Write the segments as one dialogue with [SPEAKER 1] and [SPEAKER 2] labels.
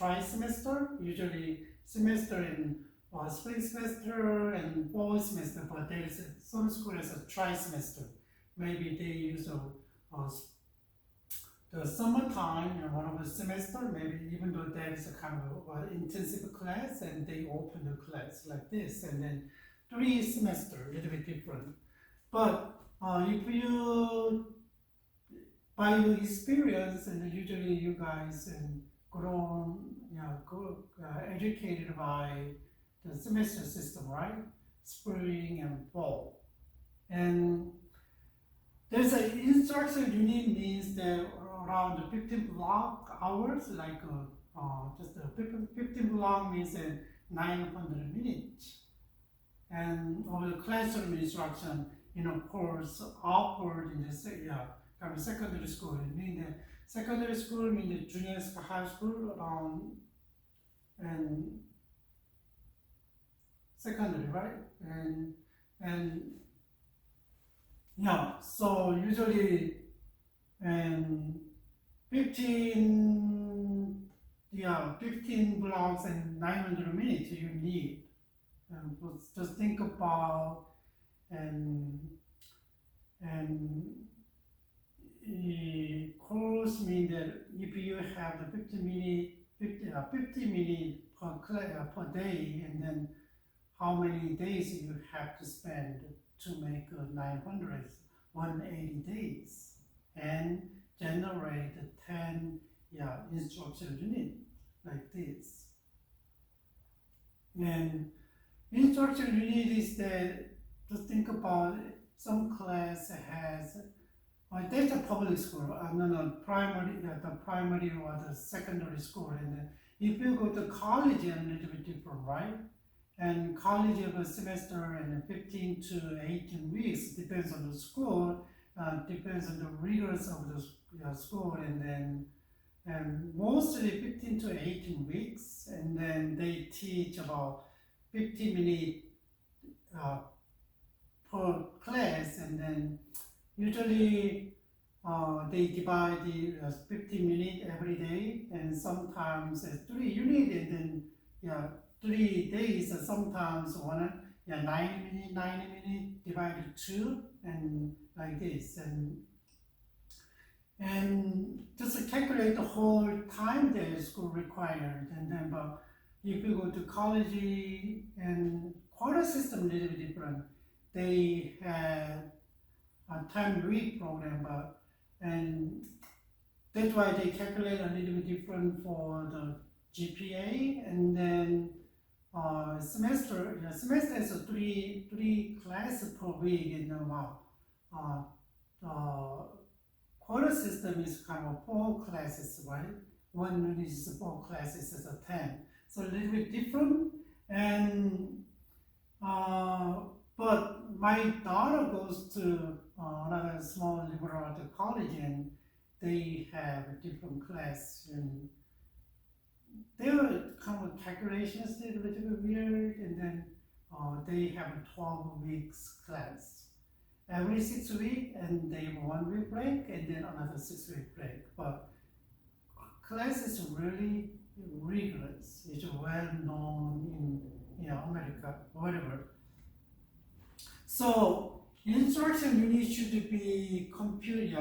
[SPEAKER 1] tri-semester, usually semester in spring semester and fall semester, but there is some school has a tri-semester. Maybe they use the summertime in one of the semester, maybe even though there is a kind of intensive class and they open the class like this, and then 3 semester, a little bit different. But if you, by your experience, and usually you guys and grown, educated by the semester system, right? Spring and fall. And there's an instruction unit means that around 15 block hours, like just 15 block means 900 minutes. And over the classroom instruction, course offered in the kind of secondary school. It means that secondary school means the junior high school and secondary, right? And so usually 15 blocks and 900 minutes you need. And just think about and course means that if you have the 50 minutes per day, and then how many days you have to spend to make 900, 180 days, and generate 10 instruction unit like this. And instruction unit is that, just think about it, some class has, that's a public school, primary, the primary or the secondary school, and then if you go to college, a little bit different, right? And college of a semester and 15 to 18 weeks, depends on the school, depends on the rigors of the school, and mostly 15 to 18 weeks, and then they teach about 50 minutes per class, and then usually they divide the 50 minutes every day, and sometimes 3 units, and then 3 days, sometimes 90 minutes divided 2, and like this, and just calculate the whole time the school required, and then but if you go to college and quarter system a little bit different, they have a time week program, and that's why they calculate a little bit different for the GPA, and then semester is a three classes per week, and quarter system is kind of 4 classes, right? 1 unit is 4 classes, is a 10. So a little bit different, and but my daughter goes to another small liberal arts college, and they have a different class, and their kind of calculations a little bit weird, and then they have a 12 weeks class. Every 6 weeks, and they have 1 week break, and then another 6 week break. But class is really rigorous. It's well known in America, whatever. So instruction unit should be computed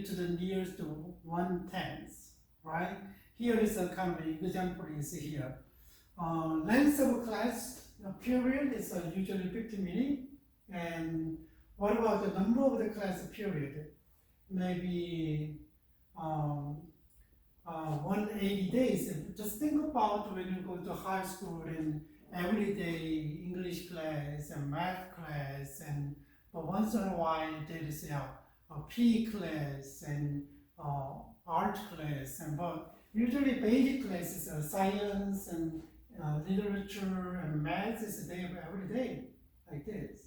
[SPEAKER 1] to the nearest 1/10, right? Here is a kind of example is here. Length of class period is usually 50 minutes, and what about the number of the class period? Maybe 180 days. Just think about when you go to high school and every day English class and math class, but once in a while there is a PE class and art class, but usually basic classes are science and literature and math is a day of every day like this.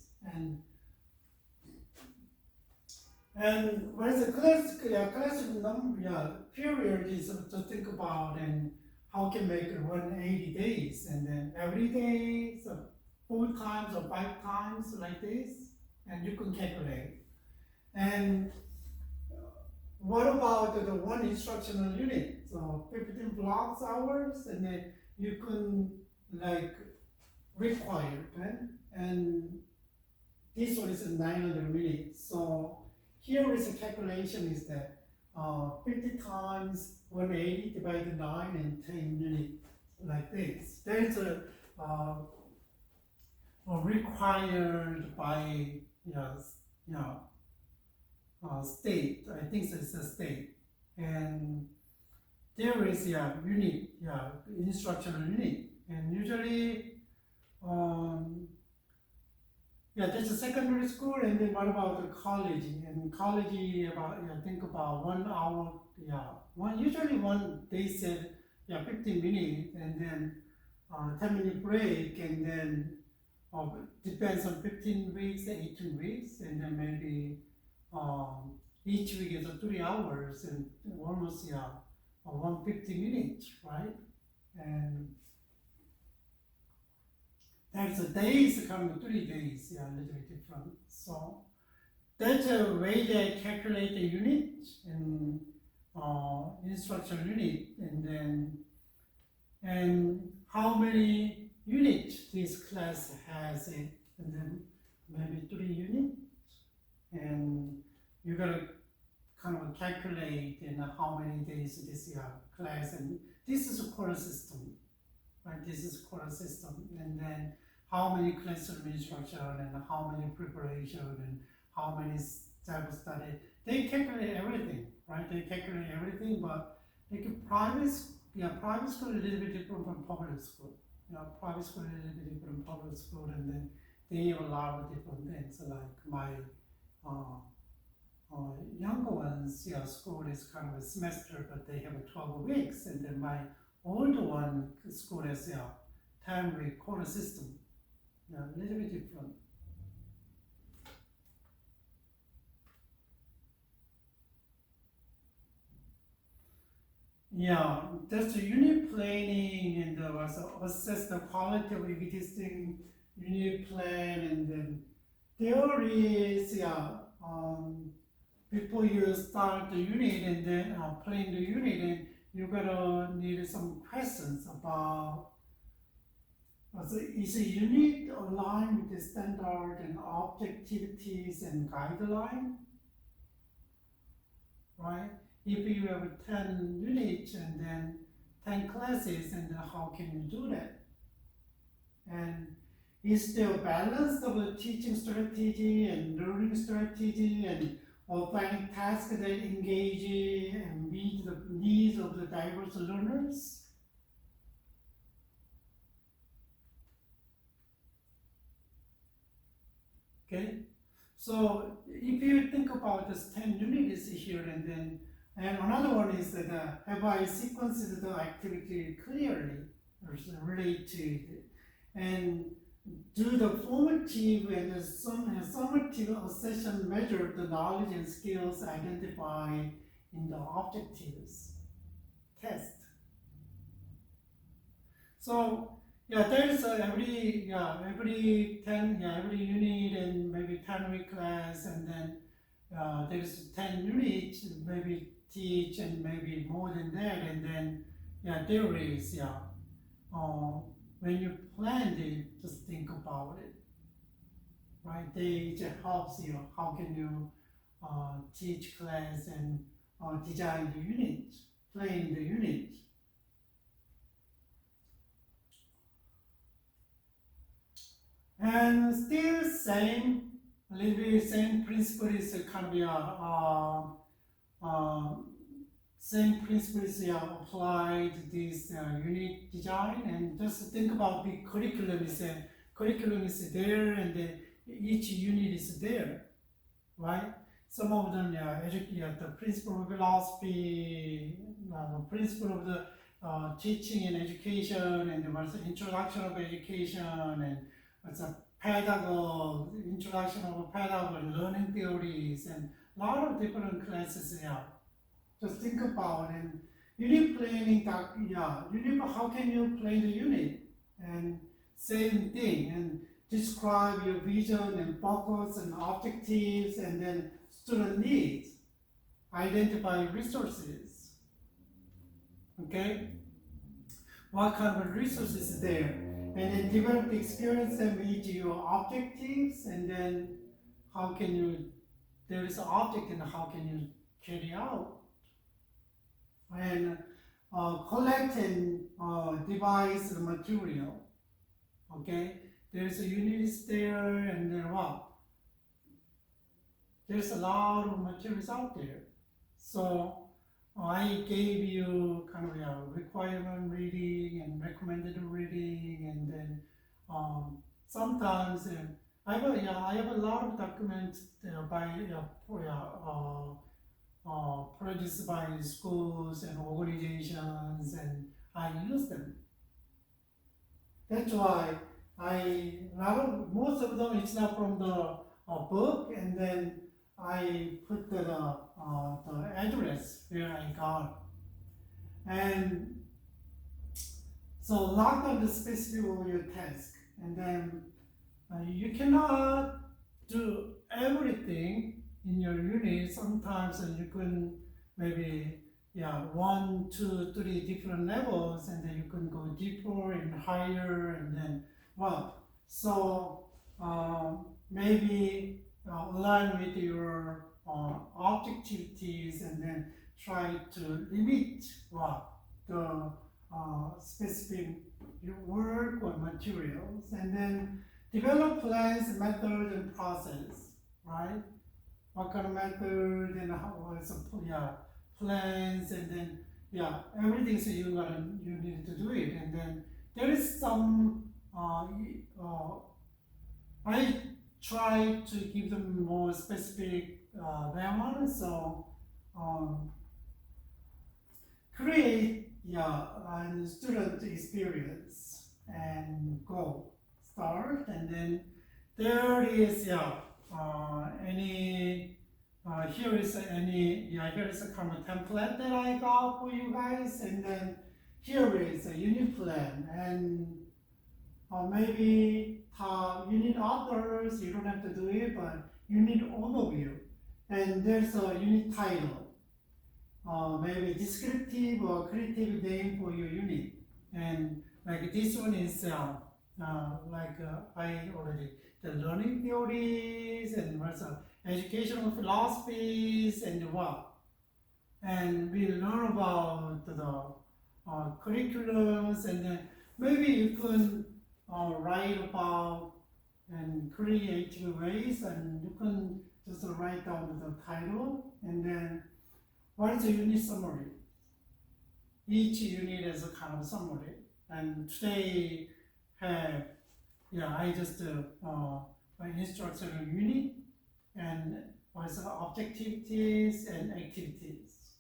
[SPEAKER 1] And whereas the class number period is to think about, and how can make it 180 days, and then every day, so 4 times or 5 times like this, and you can calculate. And what about the one instructional unit? So 15 blocks hours, and then you can like require, right? And this one is 900 minutes. So here is a calculation is that 50 times 180 divided 9 and 10 units like this. There's required by state. I think it's a state, and there is unit, instructional unit, and usually that's a secondary school, and then what about the college? And college about think about 1 hour, usually they said 15 minutes, and then 10-minute break, and then depends on 15 weeks, 18 weeks, and then maybe each week is 3 hours and almost 150 minutes, right? And that's a days kind of 3 days, a little bit different. So that's a way they calculate the unit and instructional unit, and how many units this class has, and then maybe 3 units, and you gotta kind of calculate how many days this class, and this is a quarter system, right? This is quarter system, and then how many classroom instruction and how many preparation and how many type of study. They calculate everything, right? They calculate everything, but like private school is a little bit different from public school. Private school is a little bit different from public school, and then they have a lot of different things. So like my younger ones, school is kind of a semester, but they have 12 weeks, and then my older one school has 10-week quarter system. A little bit different. That's the unit planning, and also assess the quality of existing unit plan, and then there is before you start the unit and then plan the unit, and you're gonna need some questions about is a unit aligned with the standard and objectivities and guideline, right? If you have 10 units and then 10 classes, and then how can you do that? And is there a balance of a teaching strategy and learning strategy, and finding tasks that engage and meet the needs of the diverse learners? Okay, so if you think about this 10 units here, and another one is that have I sequenced the activity clearly or related, and do the formative and the summative assessment measure the knowledge and skills identified in the objectives test. So there is every 10 every unit and maybe 10-week class, and then there's 10 units maybe teach, and maybe more than that, and then there is when you plan it, just think about it, right? It helps you how can you teach class and design the unit, plan the unit. And still a little bit same principle is kind of same principles applied to this unit design, and just think about the curriculum is there, and each unit is there, right? Some of them the principle of philosophy, principle of the teaching and education, and there was introduction of education, and it's a pedagogy, introduction of pedagogy, learning theories, and a lot of different classes. Just think about it. And unit planning, how can you plan the unit? And same thing, and describe your vision and focus and objectives, and then student needs. identify resources. Okay? What kind of resources is there? And then develop the experience and meet your objectives, and then how can you, there is an object and how can you carry out? And collect and devise the material. Okay? There's a units there, and then what? There's a lot of materials out there. So I gave you kind of a requirement reading and recommended reading, and then sometimes I have a lot of documents produced by schools and organizations, and I use them. That's why most of them it's not from the book, and then I put the address where I got. And so lock up the specific of your task, and then you cannot do everything in your unit. Sometimes you can maybe 1, 2, 3 different levels, and then you can go deeper and higher, and then so maybe align with your objectivities, and then try to limit the specific work or materials, and then develop plans, method, and process, right? What kind of method and plans, and then everything, so you need to do it. And then there is some I try to give them more specific lemon, so create a student experience and go start. And then there is here is a kind of template that I got for you guys, and then here is a unit plan, and maybe unit authors, you don't have to do it, but unit overview, and there's a unit title, maybe descriptive or creative name for your unit. And like this one is I already, the learning theories, and also educational philosophies, and and we learn about the curriculums, and then maybe you can write about and creative ways, and you can just write down the title, and then what is the unit summary? Each unit has a kind of summary, and today I just instructional unit, and also objectivities and activities,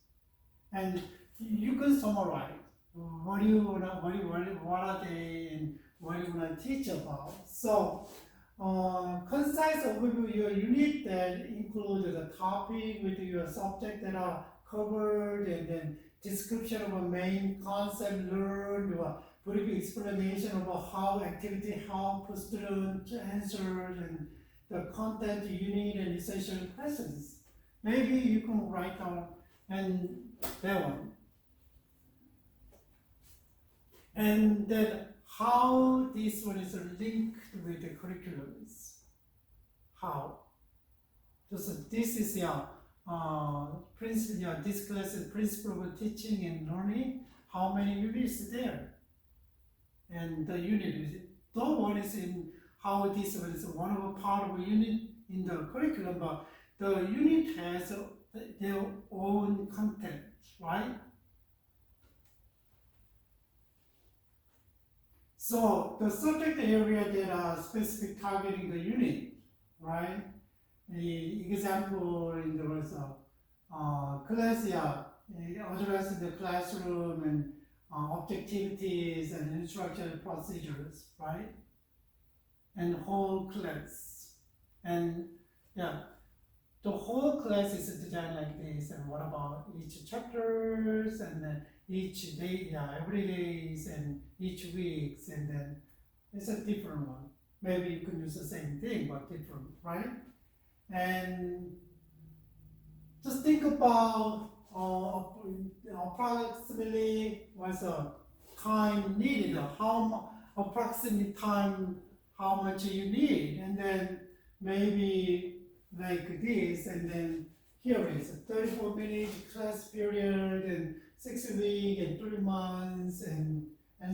[SPEAKER 1] and you can summarize what are they, and what you want to teach about. So concise overview of your unit that includes the topic with your subject that are covered, and then description of a main concept learned, or brief explanation about how activity help students to answer, and the content unit and essential questions. Maybe you can write down and that one. And then how this one is linked with the curriculums. How? So this is this class is principle of teaching and learning. How many units there? And the unit is, the one is in how this one is one of a part of a unit in the curriculum, but the unit has their own content, right? So the subject area that are specific targeting the unit, right? The example in the was class, addressing the classroom and objectivities and instructional procedures, right? And whole class, and the whole class is designed like this. And what about each chapters, and then each day, every days, and each weeks, and then it's a different one. Maybe you can use the same thing but different, right? And just think think about approximately what's the time needed, approximate time, how much you need, and then maybe like this, and then here is a 34-minute class period, and 6 weeks, and 3 months, and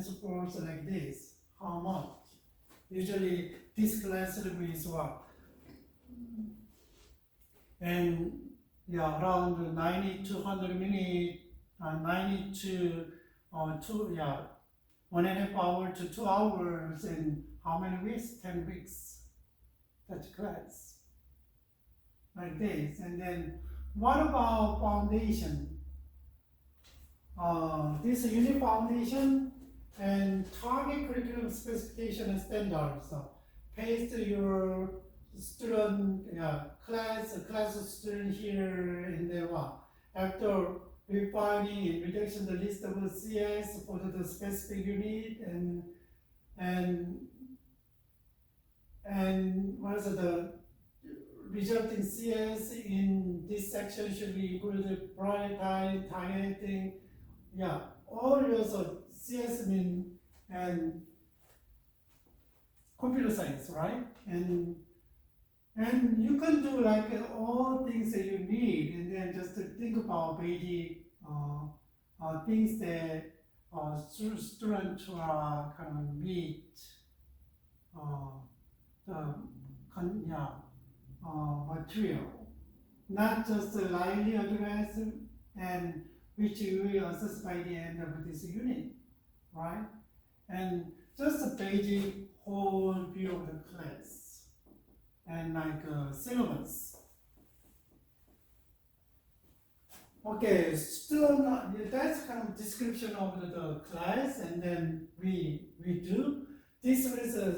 [SPEAKER 1] so forth like this. How much? Usually this classroom is what? And yeah, around 90 to 100 minutes, 90 to 1.5 hours to 2 hours, and how many weeks? 10 weeks. That's class. Like this. And then what about foundation? This unit foundation and target curriculum specification and standards. Paste your student class student here, and then what? After refining and reduction the list of CS for the specific unit, and what is the resulting CS in this section should be included prioritize, targeting, all your CS and computer science, right? And you can do like all things that you need, and then just to think about basic things that students are kind of meet the material, not just lightly address and which you will assess by the end of this unit, right? And just a basic whole view of the class and like syllabus. Okay, student, that's kind of description of the class, and then we do. This is a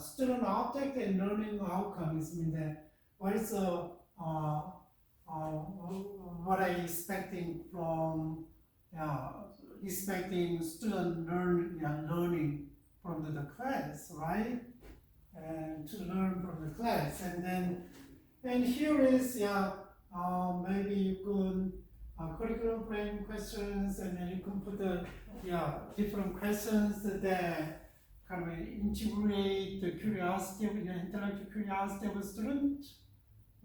[SPEAKER 1] student object and learning outcomes. I mean that what is what I expecting from expecting student learning from the class, right? And to learn from the class, and here is maybe you can curriculum frame questions, and then you can put the different questions that kind of integrate the curiosity of intellectual curiosity of a student,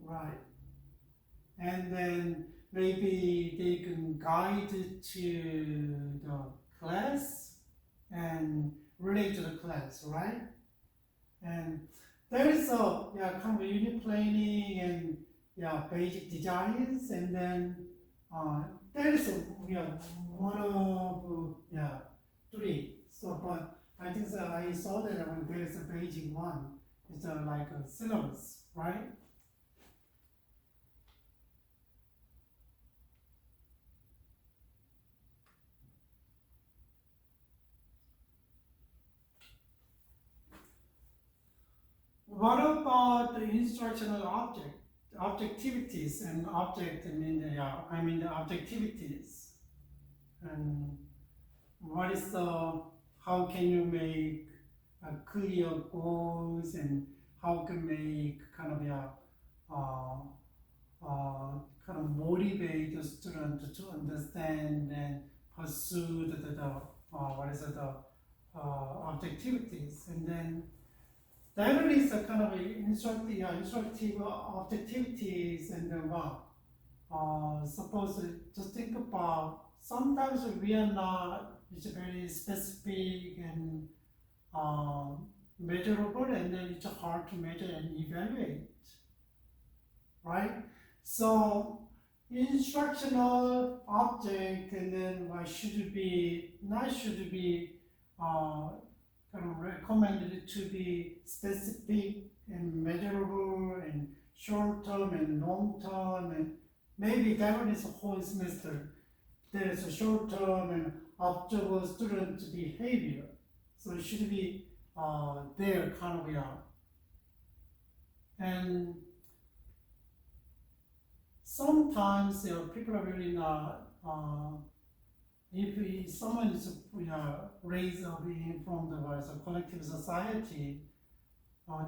[SPEAKER 1] right? And then maybe they can guide to the class and relate to the class, right? And there is a kind of unit planning and basic designs, and then there is one of 3. So, but I think that I saw that when there is a basic one, it's like a syllabus, right? What about the instructional objectivities and the objectivities, and what is how can you make clear goals, and how can make kind of motivate the student to understand and pursue the objectivities, and then that is a kind of instructive objectivities, and then suppose just think about sometimes we are not very specific and measurable, and then it's hard to measure and evaluate, right? So instructional object, and then should be kind of recommended to be specific and measurable and short term and long term, and maybe that one is a whole semester. There is a short term and observe student behavior, so it should be there kind of and sometimes people are really not. If someone is raised up from the collective society,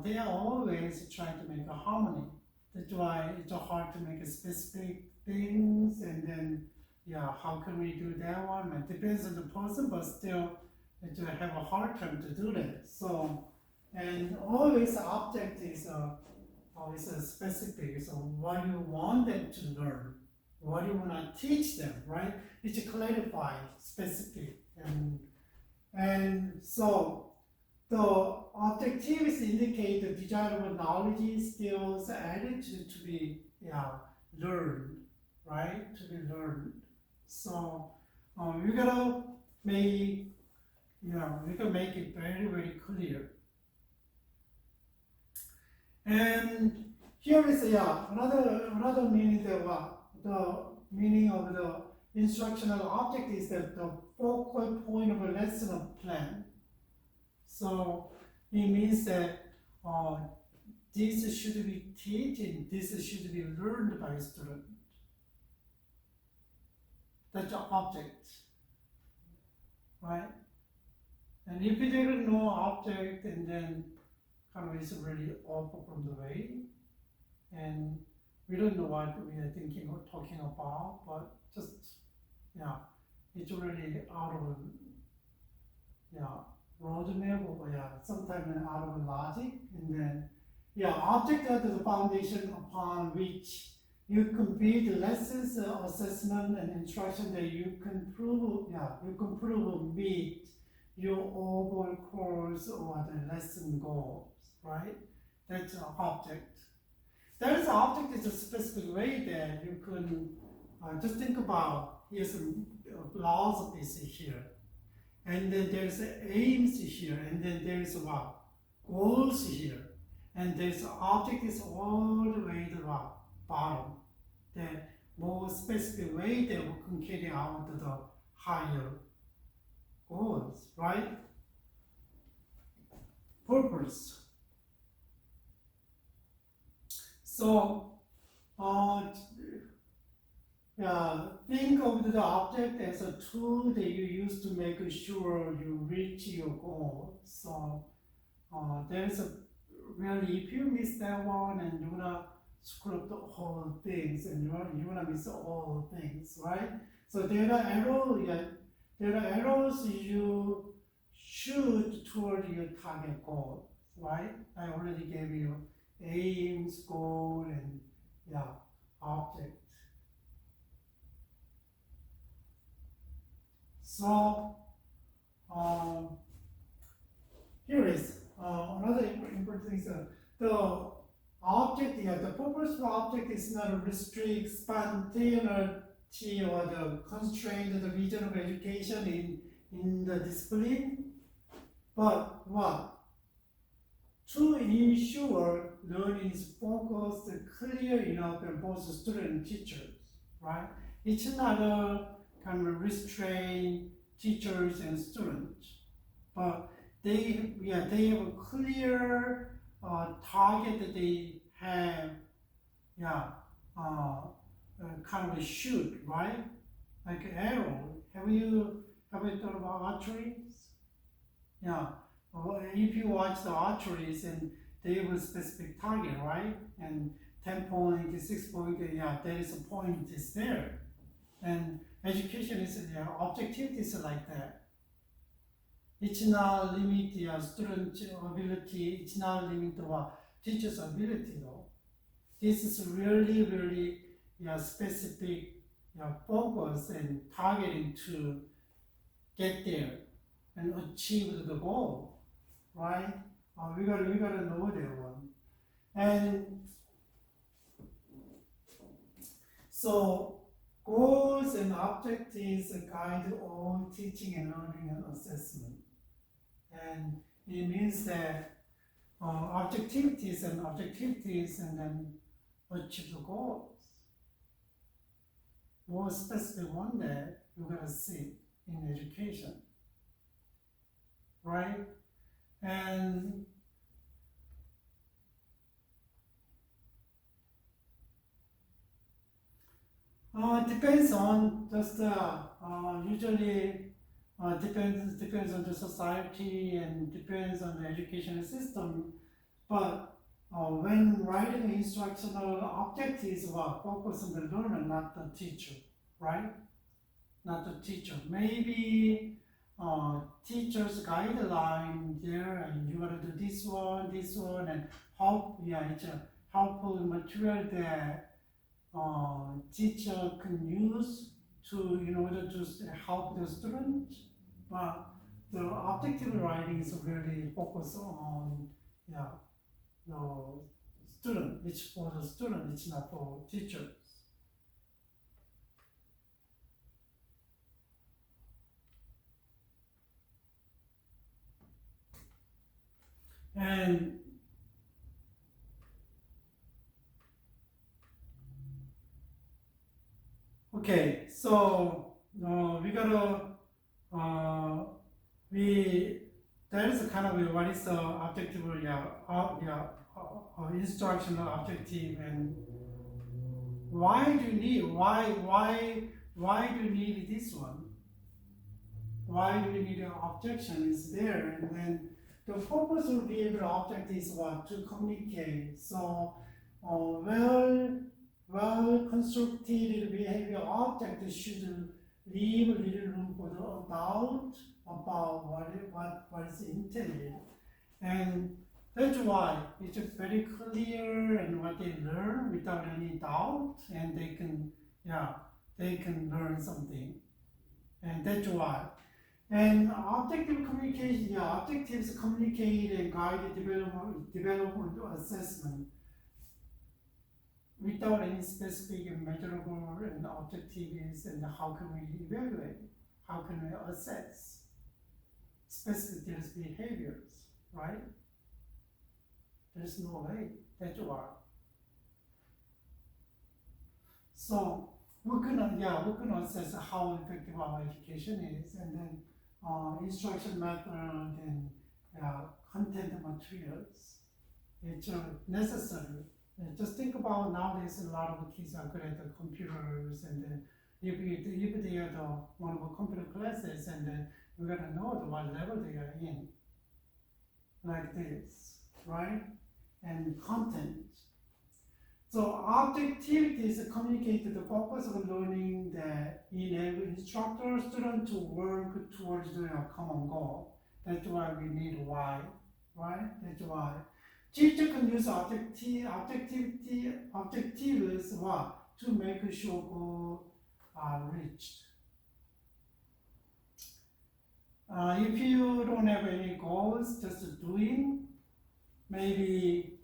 [SPEAKER 1] they are always trying to make a harmony. That's why it's hard to make a specific things, and then how can we do that one? It depends on the person, but still it have a hard time to do that. So, and always the object is always a specific. So what you want them to learn, what you want to teach them, right? It's clarified, specific, and so the objectives indicate the desirable knowledge, skills, attitude to be learned, right? To be learned. So we gotta make we can make it very, very clear. And here is another meaning that the meaning of the instructional object is that the focal point of a lesson plan. So it means that this should be teaching, this should be learned by a student. That's the object, right? And if you don't know object, and then kind of is really off from the way, and we don't know what we are thinking or talking about, but just it's really out of roadmap or sometimes out of logic, and then object are the foundation upon which you can build lessons, assessment, and instruction that you can prove meet your overall course or the lesson goals, right? That's an object. That is object is a specific way that you can just think about. Here's some philosophies here, and then there's aims here, and then there's goals here, and there's object is all the way to the bottom. That more specific way that we can carry out the higher goals, right? Purpose. So, think of the object as a tool that you use to make sure you reach your goal. So, there's a really, if you miss that one and you wanna screw up the whole things, and you wanna miss all things, right? So there are arrows you shoot toward your target goal, right? I already gave you aims, goal, and object. So here is another important thing. The object, the purpose for object is not restrict spontaneity or the constraint the vision of education in the discipline, but what? To ensure learning is focused, clear enough in both student and teachers, right? It's not a kind of restrain teachers and students, but they have a clear target that they have, kind of a shoot, right? Like an arrow. Have you thought about archery? Yeah. If you watch the archeries, and they have a specific target, right? And 10 point, 6 point, there is a point is there. And education is objectivity is like that. It's not limit the student ability. It's not limit the teacher's ability though. This is really, really specific focus and targeting to get there and achieve the goal, right? We gotta know that one. And so goals and objectives guide all teaching and learning and assessment. And it means that objectivities and then achieve the goals. More specific one that you're gonna see in education, right? And it depends on just usually depends on the society and depends on the educational system, but when writing instructional objectives, focus on the learner, not the teacher, right? Not the teacher. Maybe teacher's guideline there, and you gotta do this one, and it's a helpful material that teacher can use to in order to help the student. But the objective writing is really focused on the student. It's for the student. It's not for teachers. And okay, so we gotta that is kind of what is the objective, instructional objective, and why do you need this one? Why do you need an objection is there, and then the purpose of behavioral object is what? To communicate. So well constructed behavioral object should leave a little room for the doubt about what is intended. And that's why it's very clear and what they learn without any doubt, and they can learn something. And that's why. And objective communication, objectives communicate and guide development assessment without any specific and measurable and objectives. And how can we evaluate? How can we assess specific behaviors, right? There's no way. That's why. So we're gonna assess how effective our education is, and then instruction method and content materials. It's necessary. Just think about nowadays a lot of kids are good at the computers, and then if they are the one of the computer classes, and then we gotta know what level they are in, like this, right? And content. So objectivities communicate the purpose of learning that enable instructor student to work towards the common goal. That's why we need why, right? That's why. Teacher can use objectives to make sure goals are reached. If you don't have any goals, just doing, maybe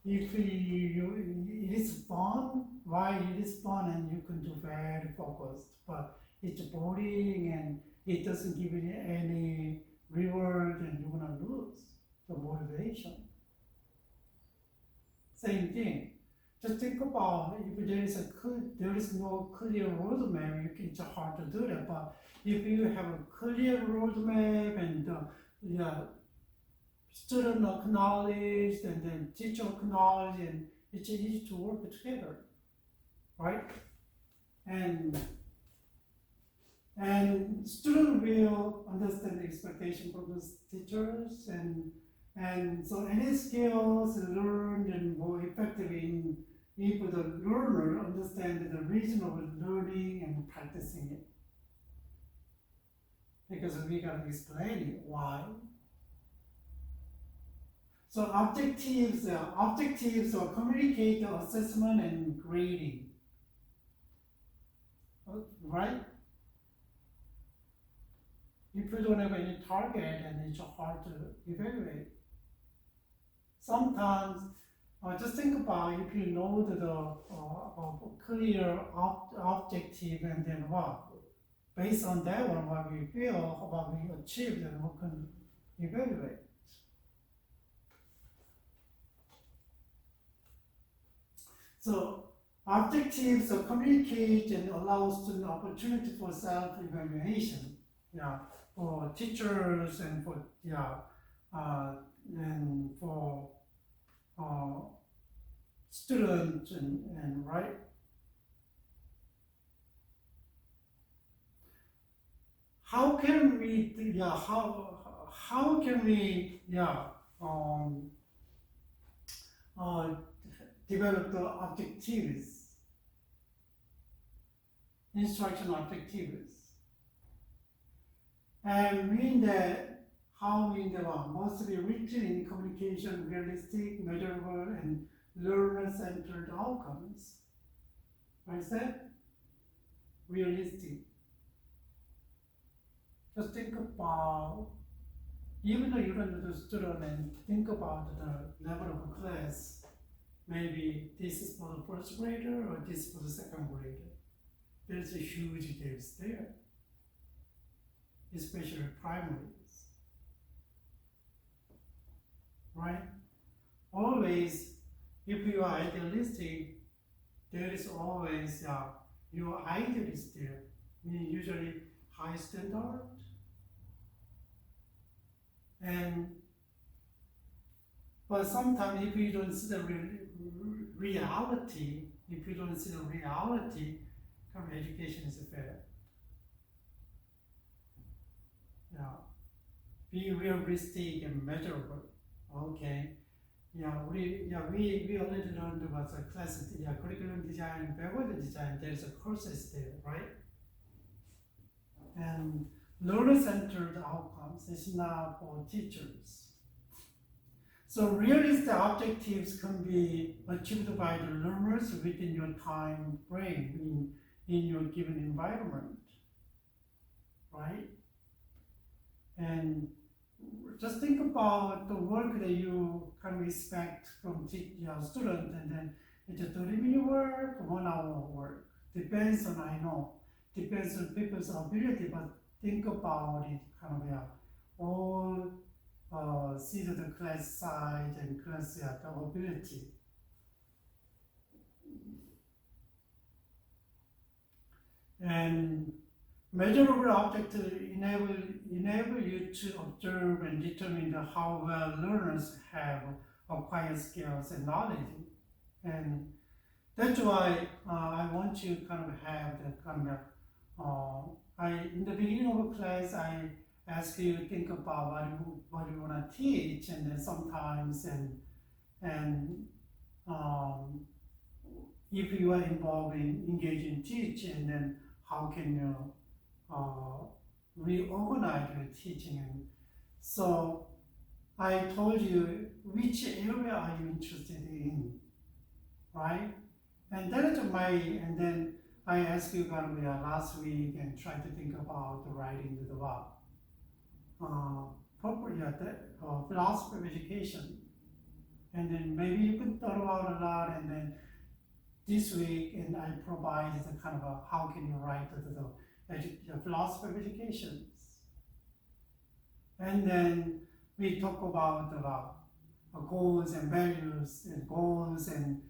[SPEAKER 1] if it is fun, why it is fun and you can do very focused, but it's boring and it doesn't give you any reward, and you're gonna lose the motivation. Same thing. Just think about if there is no clear roadmap, it's hard to do that. But if you have a clear roadmap and student acknowledged and then teacher acknowledged, and it's easy to work together, right? And student will understand the expectation from the teachers, and so any skills learned and more effective if the learner understands the reason of learning and practicing it. Because we gotta explain why. So objectives are communicate the assessment and grading, right? If you don't have any target, and it's hard to evaluate. Sometimes, just think about if you know the clear objective, and then based on that one, what we feel, what we achieved, and we can evaluate. So objectives communicate and allow student opportunity for self-evaluation. For teachers and for students and right. How can we uh, develop the objectives, instruction objectives. And mean that how mean that must be rich in communication, realistic, measurable, and learner-centered outcomes. What is that? Realistic. Just think about, even though you don't know the student and think about the level of a class, maybe this is for the first grader or this is for the second grader. There's a huge difference there, especially primaries, right? Always, if you are idealistic, there is always your idealist there, meaning usually high standard. But sometimes if you don't see the reality, kind of education is fair. Be realistic and measurable. Okay. We already learned about the class, curriculum design, backward design. There's a courses there, right? And learner-centered outcomes is not for teachers. So realistic objectives can be achieved by the learners within your time frame in your given environment, right? And just think about the work that you can expect from your student, and then it's a 30-minute work, 1 hour work. Depends on people's ability, but think about it kind of all see the class size and class ability. And measurable objectives enable you to observe and determine how well learners have acquired skills and knowledge. And that's why I want to kind of have the kind of, in the beginning of a class, I ask you to think about what you want to teach, and then sometimes, if you are involved in engaging teaching, then how can you reorganize your teaching? And so I told you which area are you interested in, right? And that is and then I asked you kind of last week and try to think about writing the philosophy of education. And then maybe you could thought about a lot, and then this week, and I provided the kind of how can you write the philosophy of education. And then we talk about goals and values and goals and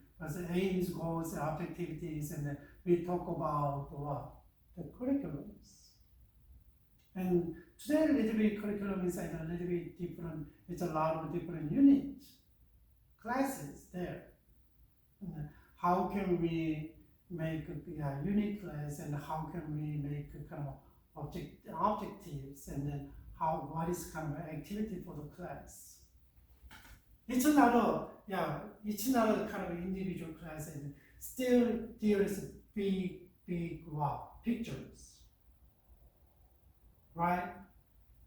[SPEAKER 1] aims, goals, and objectivities, and then we talk about the curriculums. And today a little bit curriculum is like a little bit different. It's a lot of different unit classes there. And how can we make a unit class, and how can we make a kind of objectives, and then what is kind of activity for the class. It's not a kind of individual class, and still there is big pictures, right?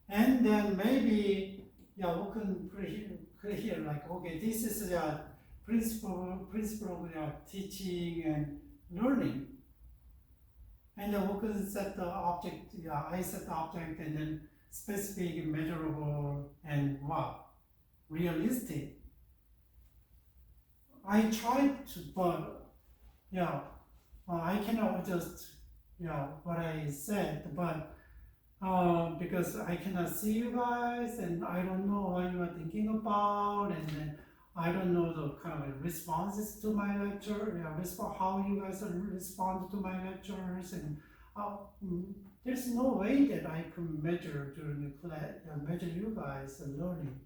[SPEAKER 1] And then maybe we can put here like, okay, this is the principle of teaching and learning. And then we can set the object, I set the object, and then specific, measurable, and realistic. I tried to, but I cannot just what I said, but because I cannot see you guys, and I don't know what you are thinking about, and then I don't know the kind of responses to my lecture, how you guys respond to my lectures, and there's no way that I can measure during the class, measure you guys learning,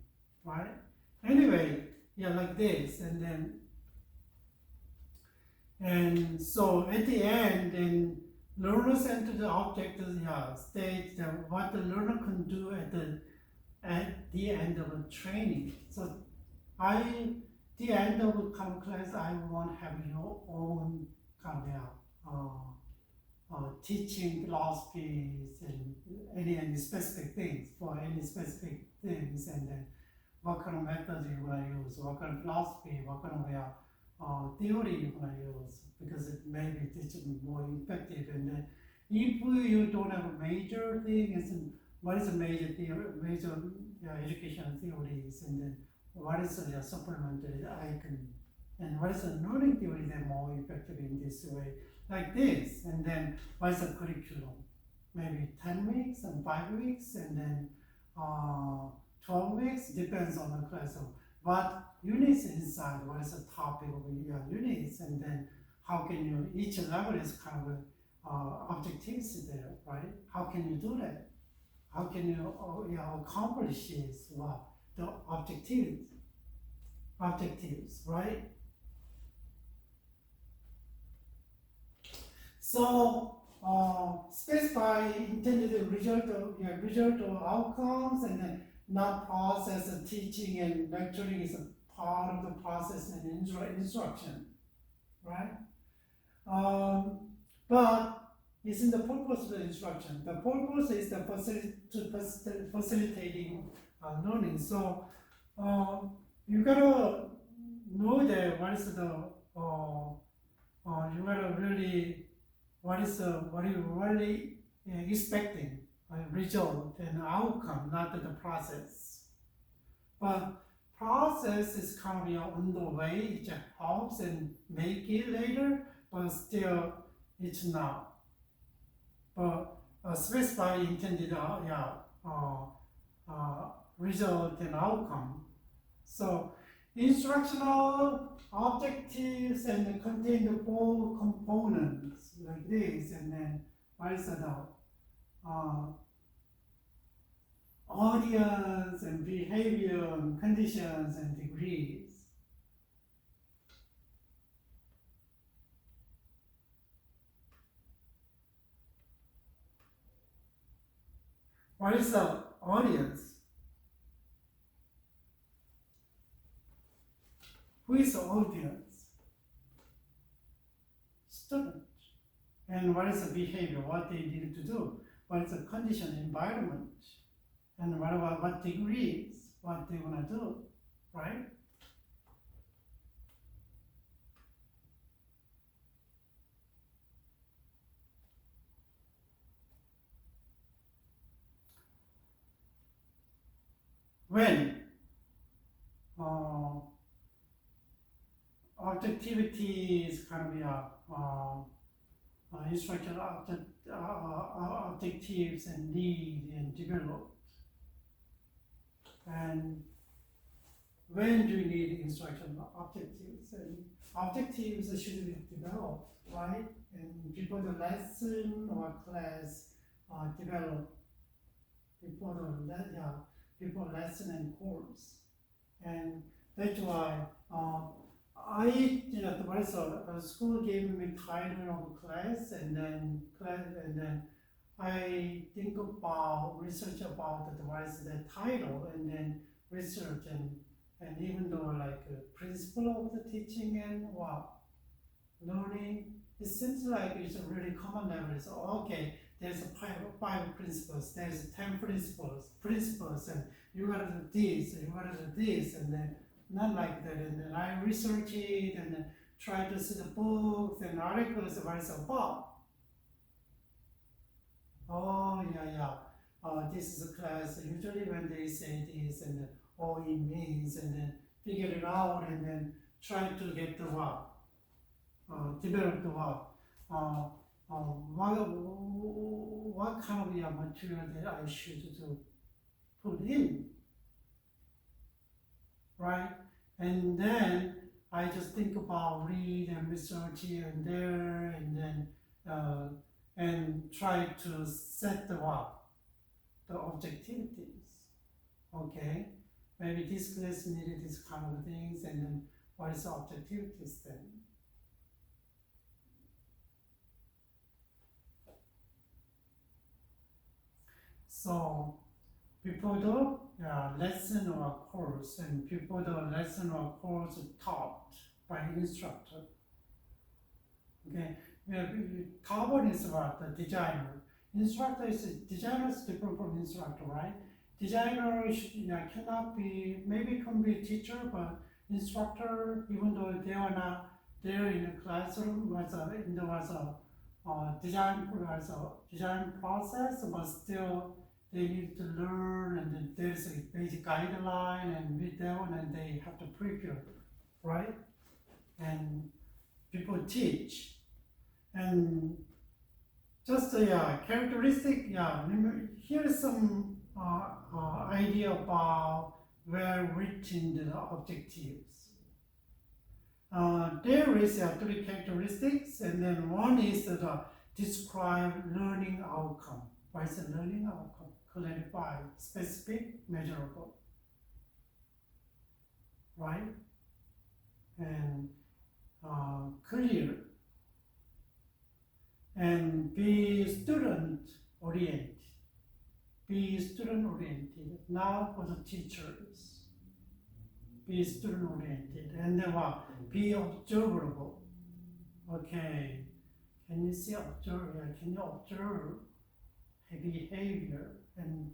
[SPEAKER 1] right? Anyway, like this, and so at the end, then learner-centered objectives state that what the learner can do at the end of a training. So I the end of kind of class, I want have your own kind of teaching philosophies and any specific things for any specific things, and then what kind of methods you want to use, what kind of philosophy, what kind of theory you want to use, because it may be teaching more effective. And then if you don't have a major thing, it's what is a major theory, major educational theories, and then what is a supplementary icon, and what is a learning theory that more effective in this way, like this, and then what is the curriculum? Maybe 10 weeks and 5 weeks, and then 12 weeks, depends on the class of what units inside, what is the topic of your units, and then how can you, each level is kind of objectives there, right? How can you do that? How can you accomplish this? What the objectives, right? So specify intended result or outcomes, and then not process of teaching and lecturing is a part of the process and instruction, right? But isn't the purpose of the instruction. The purpose is the facilitating learning. So you gotta know that what is the you gotta really what are you really expecting result and outcome, not the process. But process is kind of on the way. It helps and make it later, but still it's not. But specify intended result and outcome. So instructional objectives and contain the four components like this, and then what is the audience and behavior and conditions and degrees. What is the audience? Who is the audience? Student. And what is the behavior? What they need to do? What is the condition, environment? And what degrees? What they want to do, right? When objectivity kind of instructional objectives and need and developed. And when do you need instructional objectives? And objectives should be developed, right? And before the lesson or class developed, before lesson and course. And that's why the school gave me title of class, and then I think about research about what is the title, and then research and even though like principle of the teaching and learning, it seems like it's a really common level. So okay, there's five principles, there's 10 principles, and you gotta do this, and you gotta do this, and then not like that. And then I research it and then try to see the books and articles what it's about. Oh yeah. This is a class. Usually when they say this and all it means, and then figure it out, and then try to get the develop the what kind of material that I should put in, right? And then I just think about read and research here and there, and then and try to set the objectivities. Okay, maybe this class needed this kind of things, and then what is the objectivities then? So before the lesson or course, and before the lesson or course taught by instructor. Okay, top one is about the designer. Designer is different from instructor, right? Designer cannot be, maybe can be teacher, but instructor, even though they are not there in the classroom, was a design process, but still they need to learn, and then there's a basic guideline, and with that one, and they have to prepare, right? And people teach, and just a characteristic. Here's some idea about where written the objectives. There is three characteristics, and then one is describe learning outcome. What is the learning outcome? Clarify, specific, measurable, right? And clear, and be student oriented. Be student oriented, not for the teachers. Be student oriented, and then be observable. Okay, can you see observe? Can you observe behavior and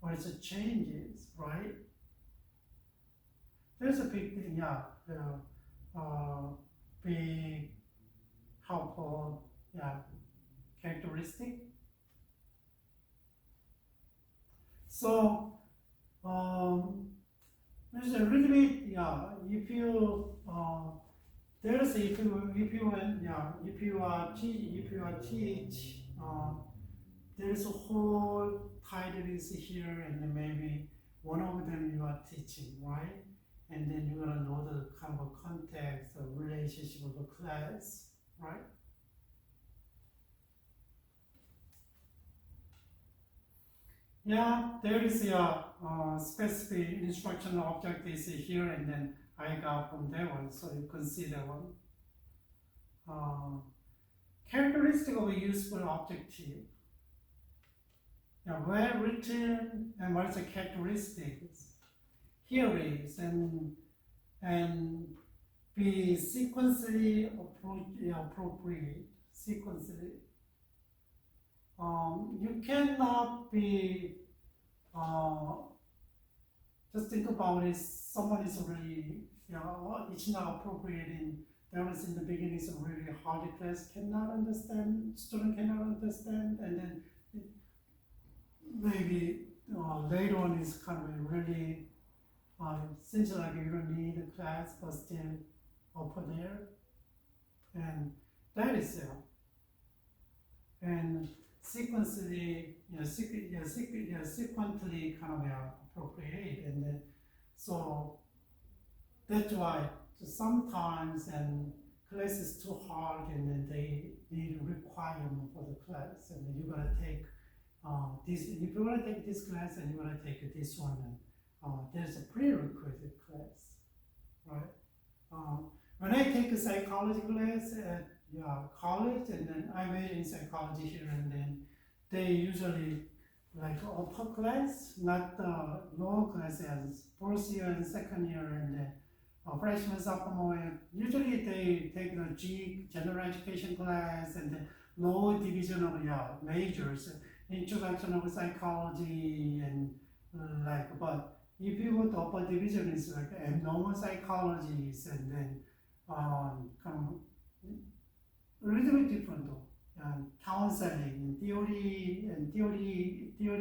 [SPEAKER 1] what is the changes, right? There's a big thing, be helpful, characteristic. So there's a little bit, if you there's if you teach, there's a whole title is here, and then maybe one of them you are teaching, right? And then you're gonna know the kind of context, the relationship of the class, right? There is a specific instructional object is here, and then I got from that one, so you can see that one. Characteristic of a useful objective. Where written and what is the characteristics? Here is, and be sequentially appropriate. Sequentially. You cannot be just think about it. Someone is really, it's not appropriate in. That was in the beginning is a really hard class, cannot understand, student cannot understand, and then maybe later on is kind of really, seems like you don't need a class, but still open there, and that is there. And sequentially, sequentially kind of appropriate, and then so that's why sometimes and class is too hard, and then they need a requirement for the class, and then you gotta take this. If you wanna take this class, and you wanna take this one, and there's a prerequisite class, right? When I take a psychology class at college, and then I made in psychology here, and then they usually like upper class, not the lower class as first year and second year, and then freshman, sophomore. Usually they take the general education class, and then lower division of majors, introduction of psychology, and but if you go to upper division, it's like abnormal psychologies, and then kind of a little bit different though. Counseling, theory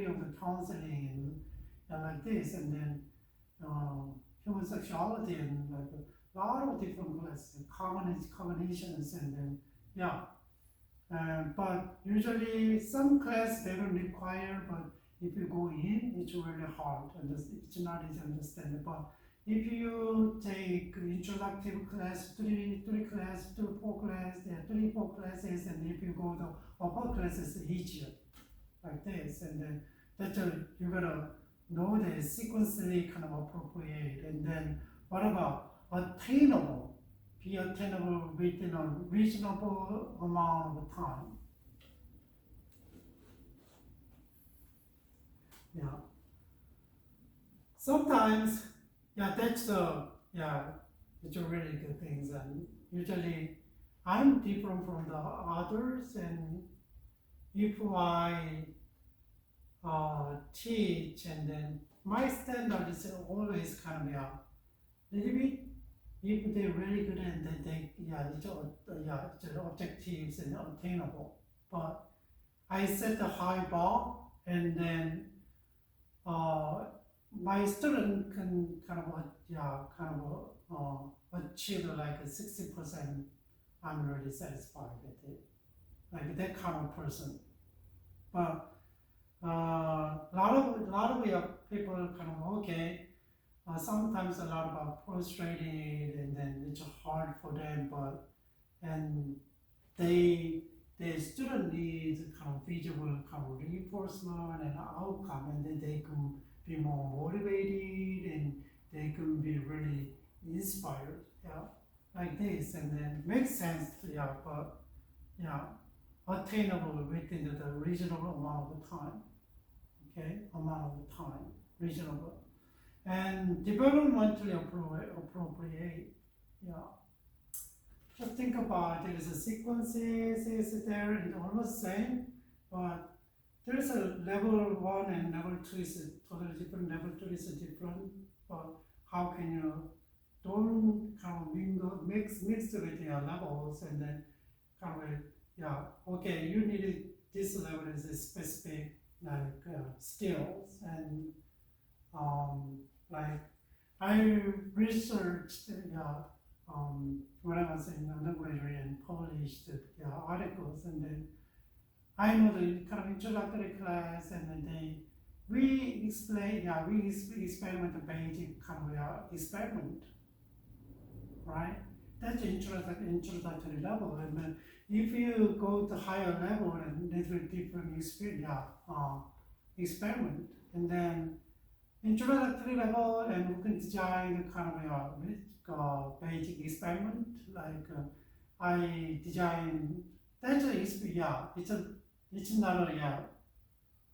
[SPEAKER 1] of the counseling, and like this, and then human sexuality, and like a lot of different classes, cognitions, and then but usually some class they don't require, but if you go in, it's really hard, and it's not easy to understand. But if you take introductory class, three, four classes, and if you go to upper classes, it's easier, like this, and then that's you gotta know that sequentially kind of appropriate, and then what about attainable? Be attainable within a reasonable amount of time. sometimes, yeah, that's the, yeah, it's a really good things. And usually I'm different from the others, and if I teach, and then my standard is always kind of, yeah, little bit, if they're really good and they yeah, it's objectives and attainable. But I set a high bar, and then uh, my student can kind of achieve like a 60%. I'm really satisfied with it, like that kind of person. But lot of people kind of okay. Sometimes a lot about frustrated, and then it's hard for them. But and they the student needs kind of visible kind of reinforcement and outcome, and then they can be more motivated, and they can be really inspired. Yeah, like this, and then makes sense. Yeah, but yeah, attainable within the reasonable amount of time. Okay, amount of time, reasonable, and developmentally appropriate. Yeah, just think about it. There's a sequences is there and almost same, but there's a level one and level two is totally different. Level three is different. But how can you don't kind of mix with your levels, and then kind of yeah, okay, you need this level is a specific like skills, and like I researched when I was in undergraduate and published articles, and then I know the kind of introductory class, and then we explain, we experiment the basic kind of experiment, right? That's the introductory level, and then if you go to higher level, and little different experience, experiment, and then introductory level, and we can design kind of basic experiment. Like I design that's it's not a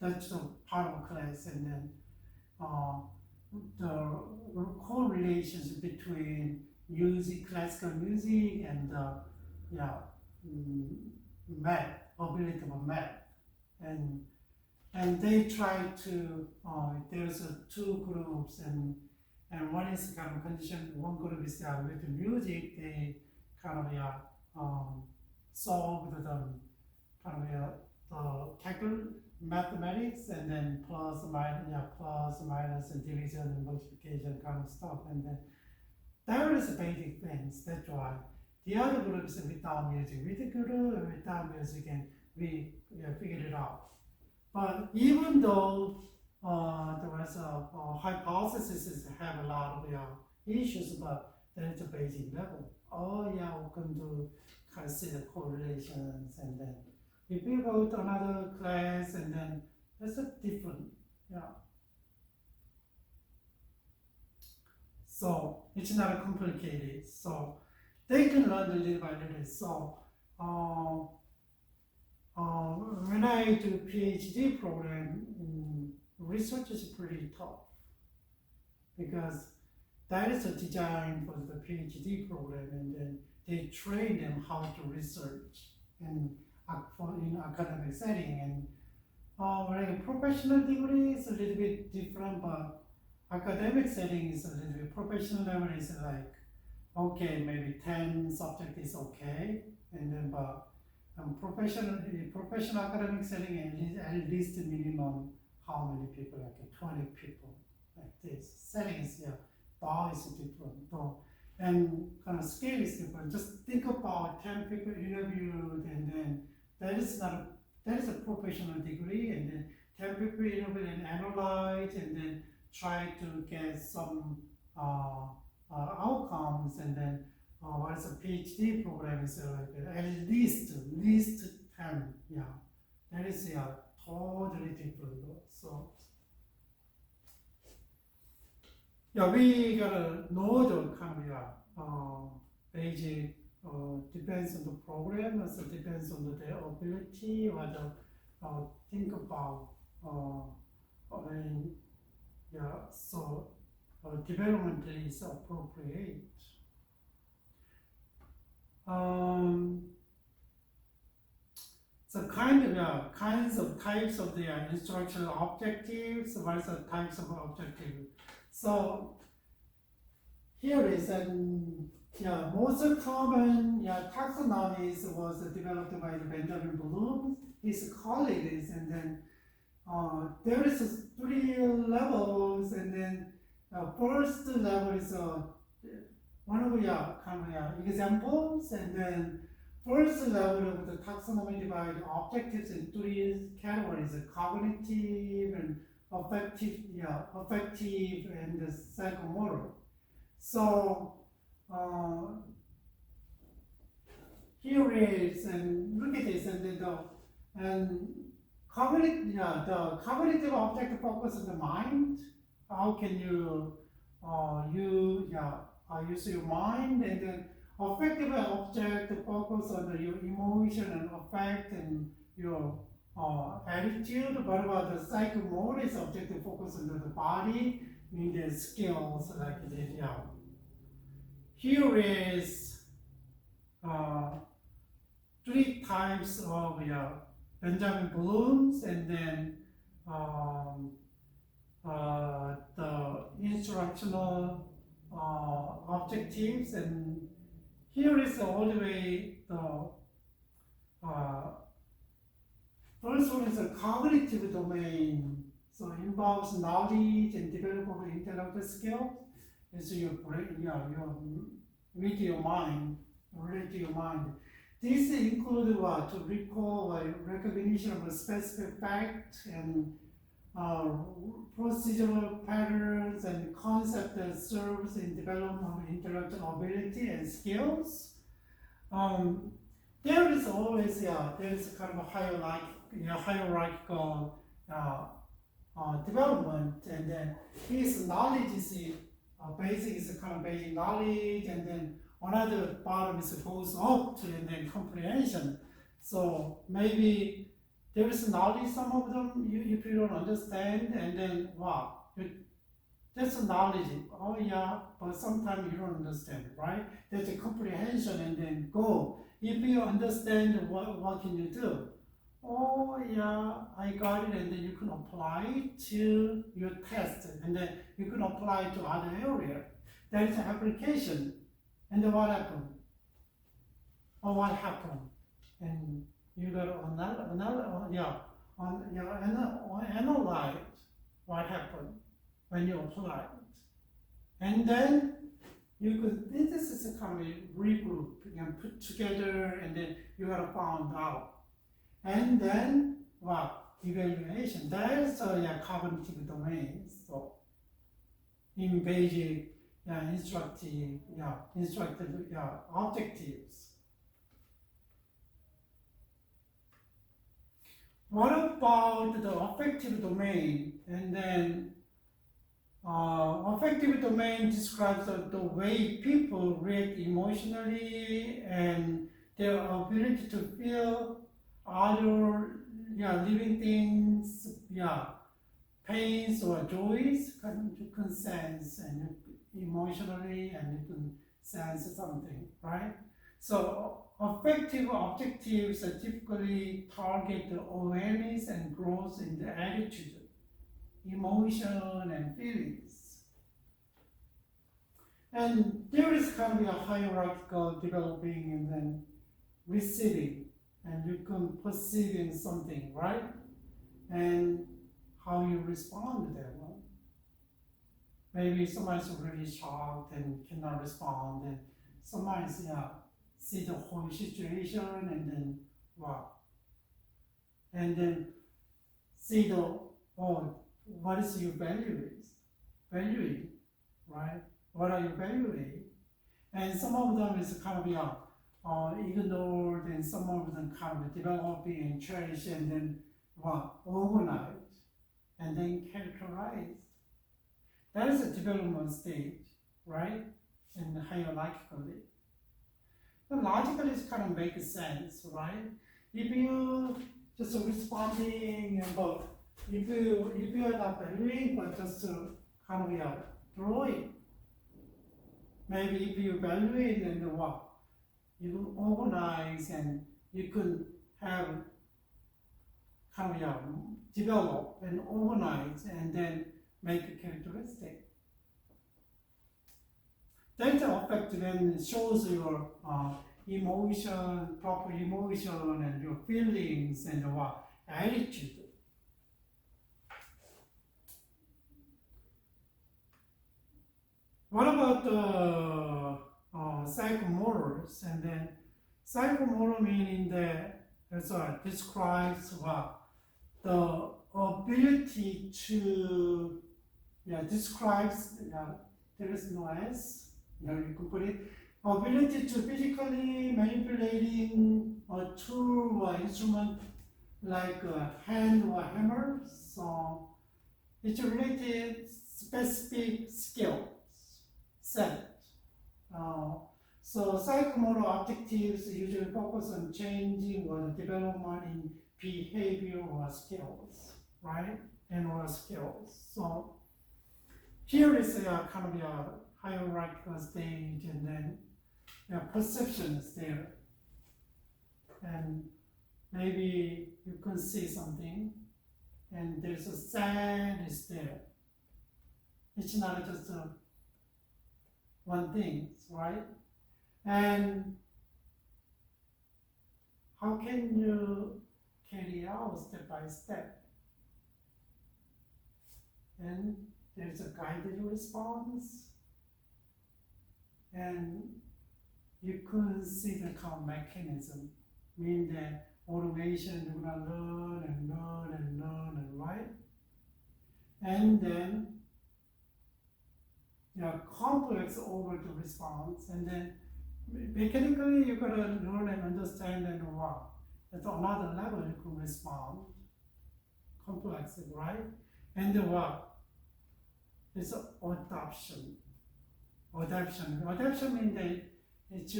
[SPEAKER 1] that's a part of class, and then uh, the correlations between music, classical music, and yeah, mm, math, ability of math, and they try to there's two groups, and one is kind of condition. One group is with the music. They kind of solve the kind of tackle mathematics, and then plus minus and division and multiplication kind of stuff, and then there is basic things. That's why the other groups without music, with the group without music, and we figured it out. But even though there was a hypothesis have a lot of issues, but there is a basic level. Oh yeah, we can do consider correlations, and then if you go to another class, and then that's a different, yeah. So it's not complicated. So they can learn little by little. So when I do PhD program, research is pretty tough, because that is a design for the PhD program, and then they train them how to research in academic setting. And like a professional degree is a little bit different, but academic setting is a little bit professional level is like okay, maybe 10 subject is okay, and then but professional academic setting at least minimum how many people, like 20 people, like this settings, bar is different though, and kind of scale is different. Just think about 10 people interviewed, and then that is a professional degree, and then 10 people interviewed and analyze, and then try to get some outcomes, and then what is a PhD program is like at least 10, that is totally different. So we gotta know the kind of basic. Depends on the program, also depends on their ability, or think about. I mean, so development is appropriate. So kinds of types of the instructional objectives versus types of objectives. So here is an most common taxonomies was developed by Benjamin Bloom, his colleagues, and then there is 3 levels, and then first level is one of examples, and then first level of the taxonomy divide objectives in 3 categories: cognitive and affective, and psychomotor. So here is, and look at this, and then the cognitive object focus on the mind. How can you use your mind, and then affective object focus on your emotion and affect and your attitude. What about the psychomotor object focus on the body, meaning the skills like this. Here is 3 types of Benjamin Bloom's, and then the instructional objectives, and here is all the way the first one is a cognitive domain, so it involves knowledge and development of intellectual skills. It's your brain, with your mind, relate to your mind. These include to recall recognition of a specific fact and procedural patterns and concept that serves in development of intellectual ability and skills. There is always there is kind of a hierarchical development, and then his knowledge is basic is kind of basic knowledge, and then another bottom is goes up to, and then comprehension. So maybe there is knowledge, some of them if you don't understand, and then that's knowledge. Oh yeah, but sometimes you don't understand, right? That's a comprehension, and then go. If you understand, what can you do? Oh yeah, I got it, and then you can apply it to your test, and then you can apply it to other area. That is an application. And then what happened? What happened? And you got to analyze what happened when you apply it. And then you could, this is a kind of regroup, put together, and then you got to find out. And then evaluation. That's cognitive domains. So in basic instructive objectives. What about the affective domain? And then affective domain describes the way people react emotionally and their ability to feel other living things, pains or joys. You can sense and emotionally, and you can sense something, right? So affective objectives typically target the awareness and growth in the attitude, emotion, and feelings. And there is kind of a hierarchical developing and then receiving, and you can perceiving something, right? And how you respond to that one. Maybe somebody's really shocked and cannot respond, and somebody's see the whole situation, and then and then see what is your valuing, right? What are you valuing? And some of them is kind of ignored, and some of them kind of developing and cherished, and then organized, and then characterized. That is a development stage, right? And hierarchically. But logically, it kind of makes sense, right? If you just responding, but if you are not valuing, but just kind of draw it. Maybe if you evaluate and what, you can organize and you can have kind of develop and organize and then make a characteristic. That affect then shows your emotion, proper emotion and your feelings and what attitude. What about psychomorals? And then psychomoral meaning that describes what the ability to describes there is no S. You can put it ability to physically manipulating a tool or instrument like a hand or hammer. So it's related specific skills set. So psychomotor objectives usually focus on changing or development in behavior or skills, right? And or skills. So here is a kind of a hierarchical stage, and then perception is there. And maybe you can see something, and there's a sign is there. It's not just one thing, right? And how can you carry out step by step? And there's a guided response, and you couldn't see the kind of mechanism, meaning that automation, you're gonna learn and learn and learn and right? And then complex over the response, and then mechanically you gotta learn and understand and what. At another level you can respond. Complex, right? And then what? It's adoption. Adoption means that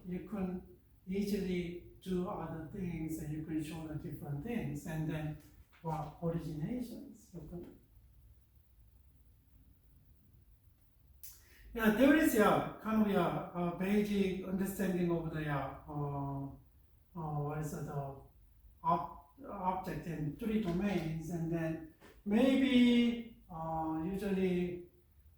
[SPEAKER 1] you can easily do other things and you can show the different things, and then what originations you can. There is kind of a basic understanding of the what is it, object in three domains, and then maybe usually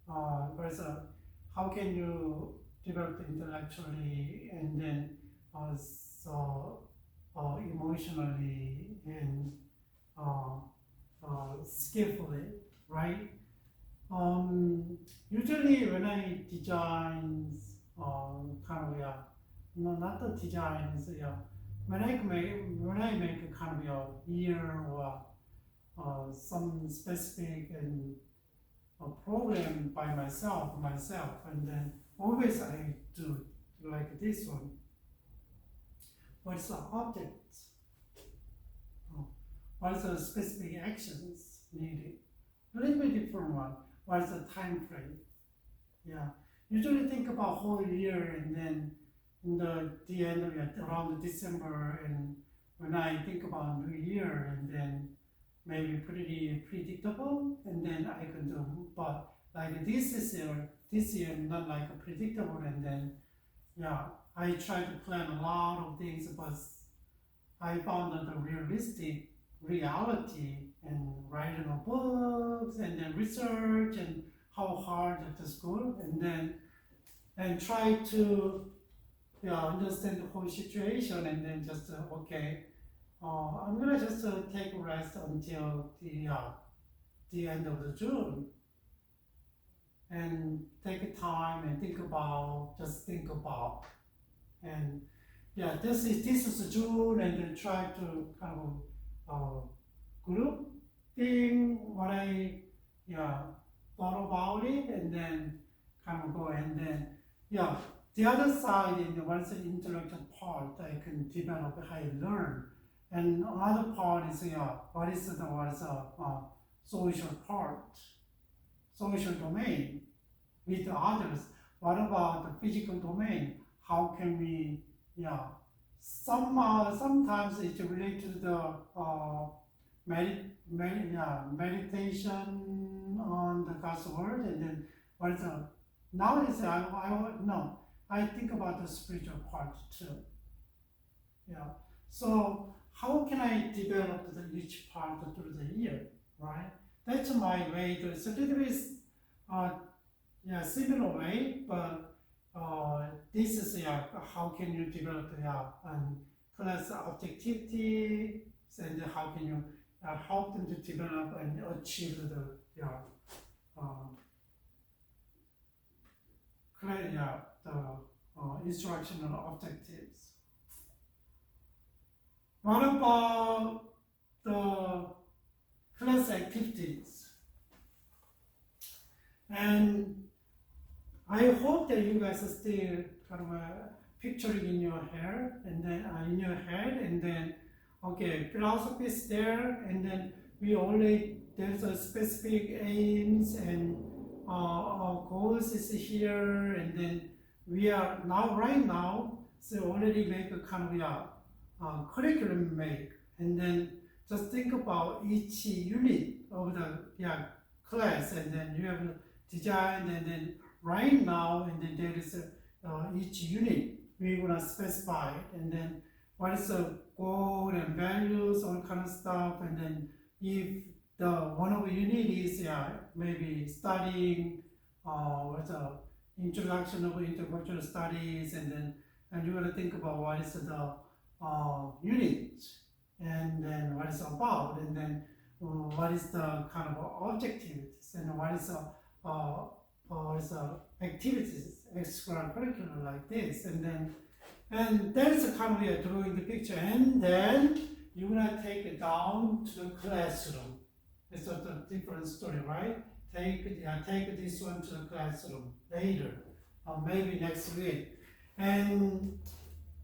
[SPEAKER 1] how can you develop intellectually and then also emotionally and skillfully, right? Usually when I design kind of no, not the designs, when I make a kind of year or some specific and a program by myself, and then always I do like this one. What's the object? What is the specific actions needed? A little bit different one. What is the time frame? Usually think about whole year, and then in the end of it, around December, and when I think about New Year, and then maybe pretty predictable, and then I can do. But like this year not like predictable, and then I try to plan a lot of things, but I found that the realistic reality and writing of books and then research and how hard at the school, and try to understand the whole situation, and then just okay, I'm gonna just take a rest until the end of the June, and take time and think about, and this is June, and then try to kind of group thing what I thought about it, and then kind of go, and then the other side is what's the intellectual part I can develop, how I learn, and another part is what is the social part, social domain with others. What about the physical domain? How can we sometimes it's related to the meditation on the God's word, and then what is the, nowadays no, I think about the spiritual part too. Yeah. So how can I develop each part through the year, right? That's my way. It's a little bit, yeah, similar way, but this is how can you develop class objectivity, and how can you help them to develop and achieve uh, the instructional objectives. What about the class activities? And I hope that you guys are still kind of picturing in your hair and then in your head, and then okay, philosophy is there, and then we only there's a specific aims and goals is here, and then we are now right now so already make a kind of curriculum make, and then just think about each unit of the class, and then you have to design, and then right now, and then there is each unit we're gonna specify, and then what is the goal and values, all kind of stuff, and then if the one of the unit is maybe studying what's the introduction of intercultural studies, and you're gonna think about what is the unit, and then what it's about, and then what is the kind of objectives, and what is the activities, extracurricular like this, and that's a kind of drawing the picture, and then you're gonna take it down to the classroom. It's a different story, right? Take this one to the classroom later, or maybe next week, and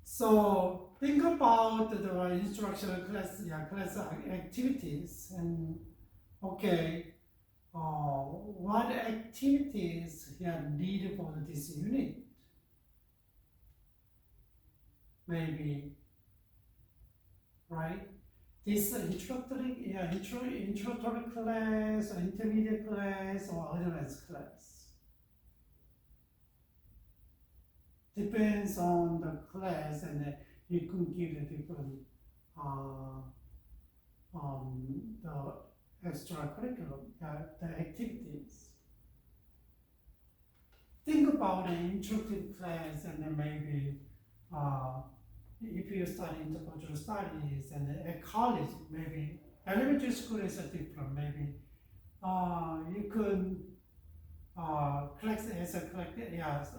[SPEAKER 1] so think about the instructional class activities, and okay, what activities are needed for this unit? Maybe, right? This introductory class, or intermediate class, or advanced class. Depends on the class, and you can give the different the extracurricular the activities. Think about an introductory class, and then maybe if you study intercultural studies, and at college, maybe elementary school is a different. Maybe you could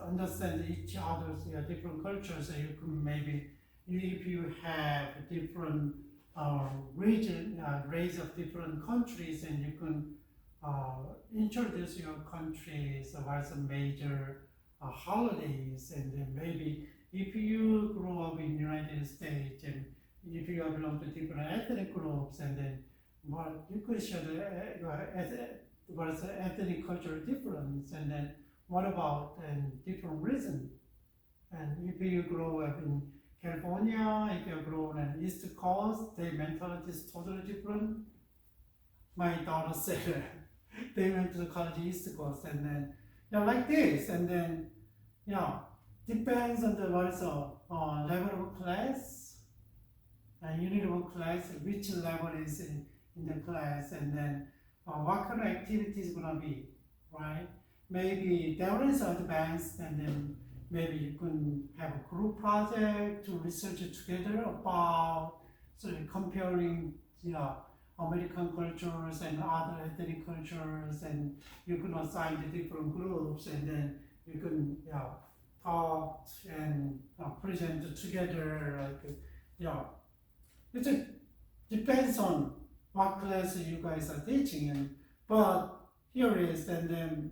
[SPEAKER 1] understand each other's different cultures. So you could maybe if you have different race of different countries, and you can introduce your countries, what some major holidays, and then maybe if you grow up in United States, and if you belong to different ethnic groups, and then you could share what is the ethnic cultural difference, and then what about different reason, and if you grow up in California, if you grow on the East Coast, their mentality is totally different. My daughter said they went to the college East Coast, and then like this, and then depends on what is the level of class, and unit of class, which level is in the class, and then what kind of activity is gonna be, right? Maybe there is advanced, and then maybe you can have a group project to research together about comparing American cultures and other ethnic cultures, and you can assign the different groups, and then you can talk and present together. It depends on what class you guys are teaching, but here is, and then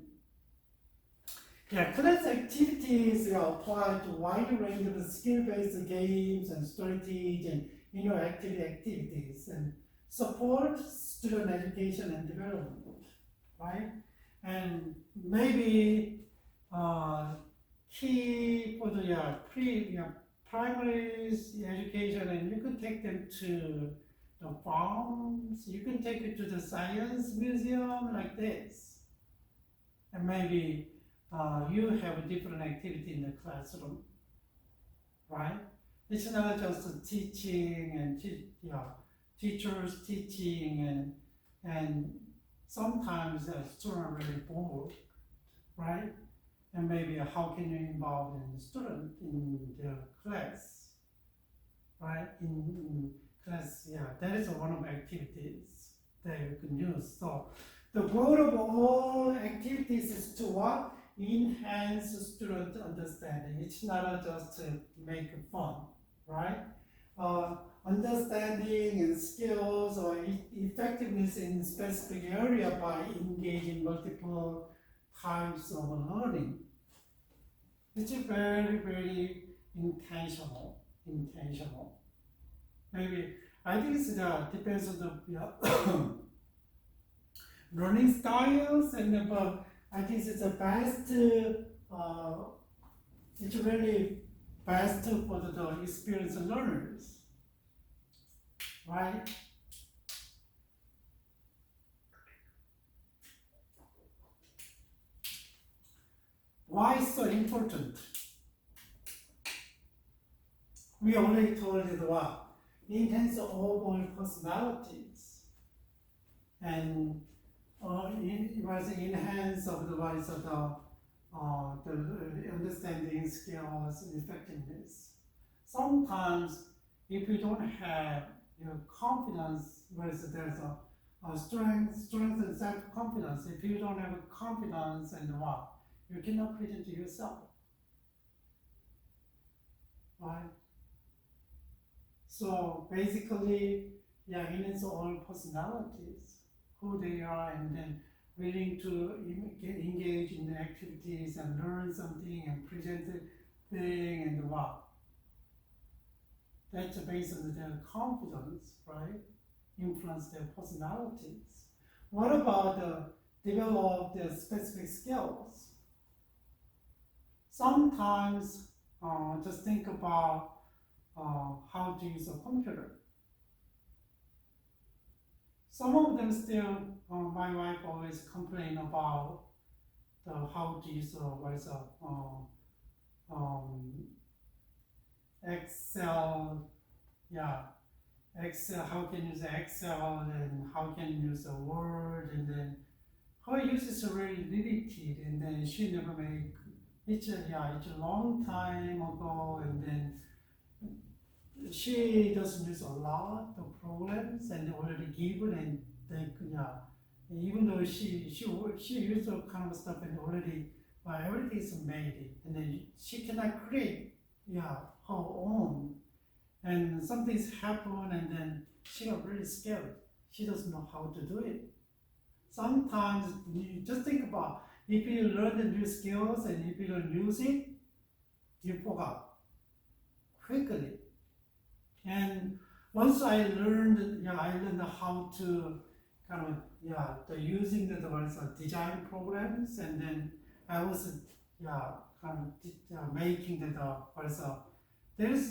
[SPEAKER 1] class activities apply to a wide range of skill-based games and strategies and interactive activities, and support student education and development, right? And maybe key for the primary education, and you can take them to the farms, you can take it to the science museum like this. and maybe you have a different activity in the classroom, right? It's not just teaching and teachers teaching and sometimes the student are really bored, right? And maybe how can you involve the student in the class, right? In class, that is one of activities that you can use. So the goal of all activities is to what? Enhance student understanding. It's not just to make fun, right? Understanding and skills or effectiveness in specific area by engaging multiple types of learning. It's very, very intentional. Maybe, I think it depends on the learning styles but I think it's the best, it's really best for the experienced learners, right? Why is so important? We already told you what? Enhance overall personalities. And it was enhance of the understanding skills and effectiveness. Sometimes if you don't have confidence, whereas there's a strength and self-confidence, if you don't have confidence and you cannot present to yourself, right? So basically, enhance all personalities, who they are, and then willing to get engaged in the activities and learn something and present the thing and That's based on their confidence, right? Influence their personalities. What about develop their specific skills? Sometimes just think about how to use a computer. Some of them still, my wife always complain about how to use Excel, Excel, how can you use Excel and how can you use Word, and then her use is really limited, and then she never make, it's a long time ago, and then she doesn't use a lot of programs and already given, and then even though she used all kind of stuff and already everything is made, and then she cannot create her own, and something's happened, and then she got really scared. She doesn't know how to do it. Sometimes you just think about if you learn the new skills and if you don't use it, you forgot quickly. And once I learned, how to using the design programs, and then I was making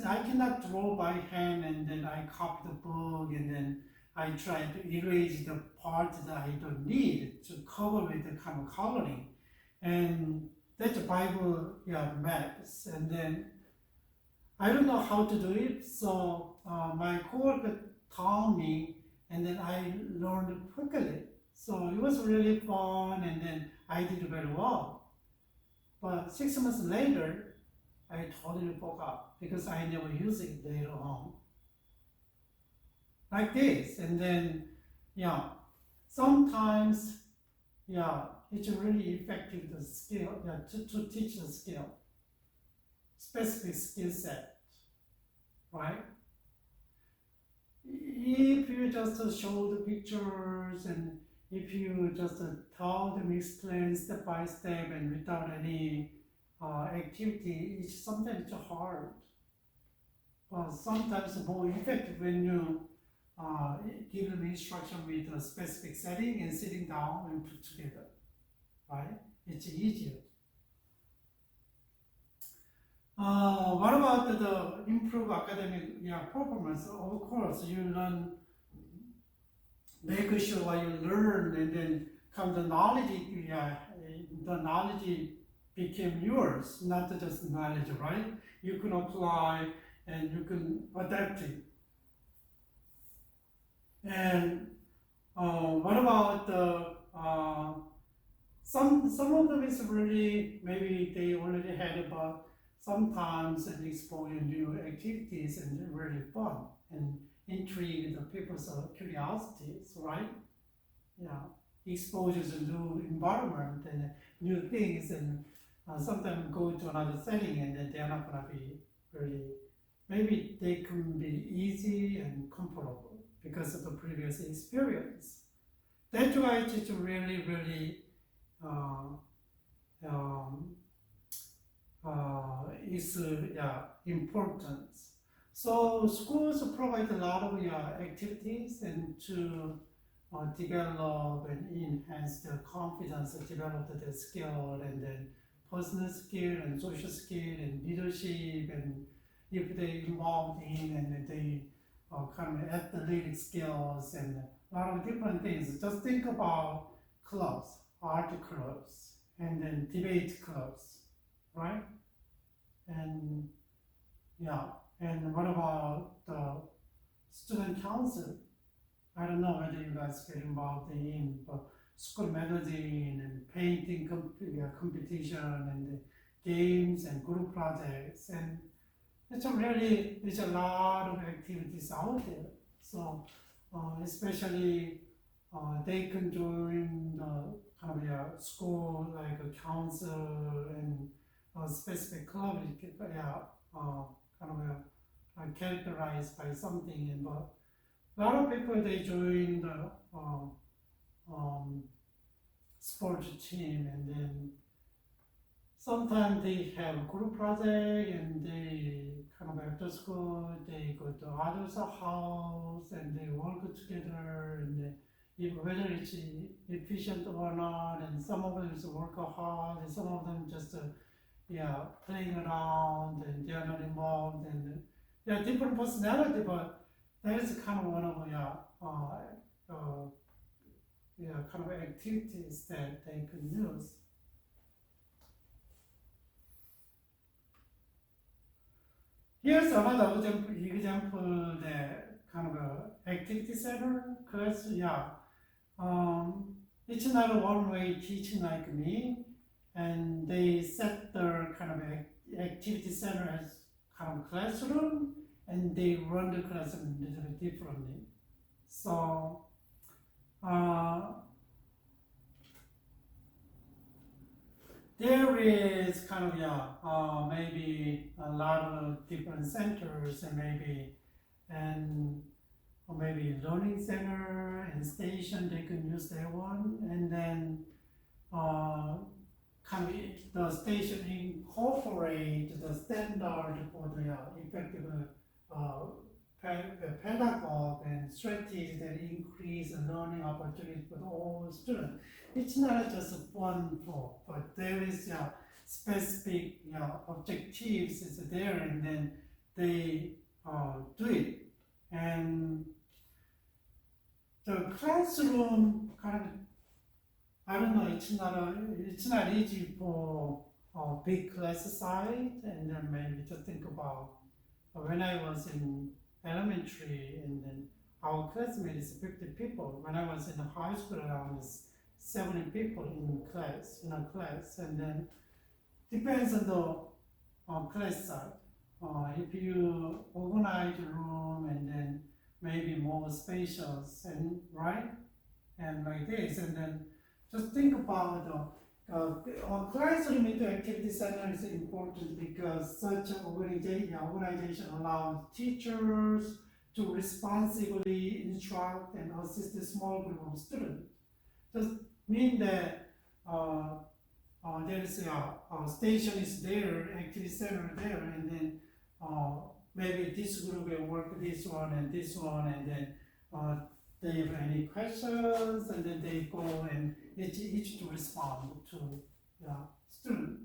[SPEAKER 1] I cannot draw by hand, and then I copy the book, and then I try to erase the part that I don't need to cover with the kind of coloring, and that's Bible maps, and then I don't know how to do it, so my coworker taught me, and then I learned quickly. So it was really fun, and then I did very well. But 6 months later, I totally forgot because I never used it later on. Like this, and then sometimes it's really effective the skill to teach the skill, specific skill set, right? If you just show the pictures, and if you just tell them, explain step by step and without any activity, it's sometimes hard. But sometimes more effective when you give them instruction with a specific setting and sitting down and put together, right? It's easier. What about the improve academic performance? Of course, you learn, make sure what you learn, and then come the knowledge the knowledge became yours, not just knowledge, right? You can apply and you can adapt it. And what about the some of them is really maybe they already had about sometimes an exposure new activities and really fun and intrigue the people's curiosities, right? Yeah, exposure to new environment and new things, and sometimes go to another setting and then they're not gonna be really. Maybe they can be easy and comfortable because of the previous experience. That's why it's really, really uh, um, is important. So schools provide a lot of activities and to develop and enhance their confidence, develop their skill and then personal skill and social skill and leadership, and if they involved in and they kind of athletic skills and a lot of different things. Just think about clubs, art clubs, and then debate clubs, right? And yeah, and what about the student council? I don't know whether you guys get involved in, but school magazine and painting competition and games and group projects, and there's a lot of activities out there. So especially they can join the kind of school like a council and a specific club, kind of characterized by something, and but a lot of people they join the sports team, and then sometimes they have a group project and they kind of after school they go to others' house and they work together, and if whether it's efficient or not, and some of them is work hard and some of them just playing around and they are not involved, and they are different personality, but that is kind of one of kind of activities that they can use. Here's another example that kind of a activity center class. It's not a one-way teaching like me, and they set their kind of activity center as kind of classroom, and they run the classroom a little bit differently. So there is kind of maybe a lot of different centers and maybe learning center and station they can use that one, and then kind of the station incorporate the standard for the effective pedagogue and strategies that increase the learning opportunities for all students. It's not just fun talk, but there is specific objectives is there, and then they do it. And the classroom kind of, I don't know, it's not easy for a big class size, and then maybe to think about when I was in elementary, and then our classmates is 50 people. When I was in high school, around 70 people in a class, and then depends on the class size. If you organize a room and then maybe more spacious and right, and like this, and then just think about classroom activity center is important because such an organization allows teachers to responsibly instruct and assist a small group of students. Just mean that there is a station is there, activity center there, and then maybe this group will work this one, and then they have any questions, and then they go and each to respond to student,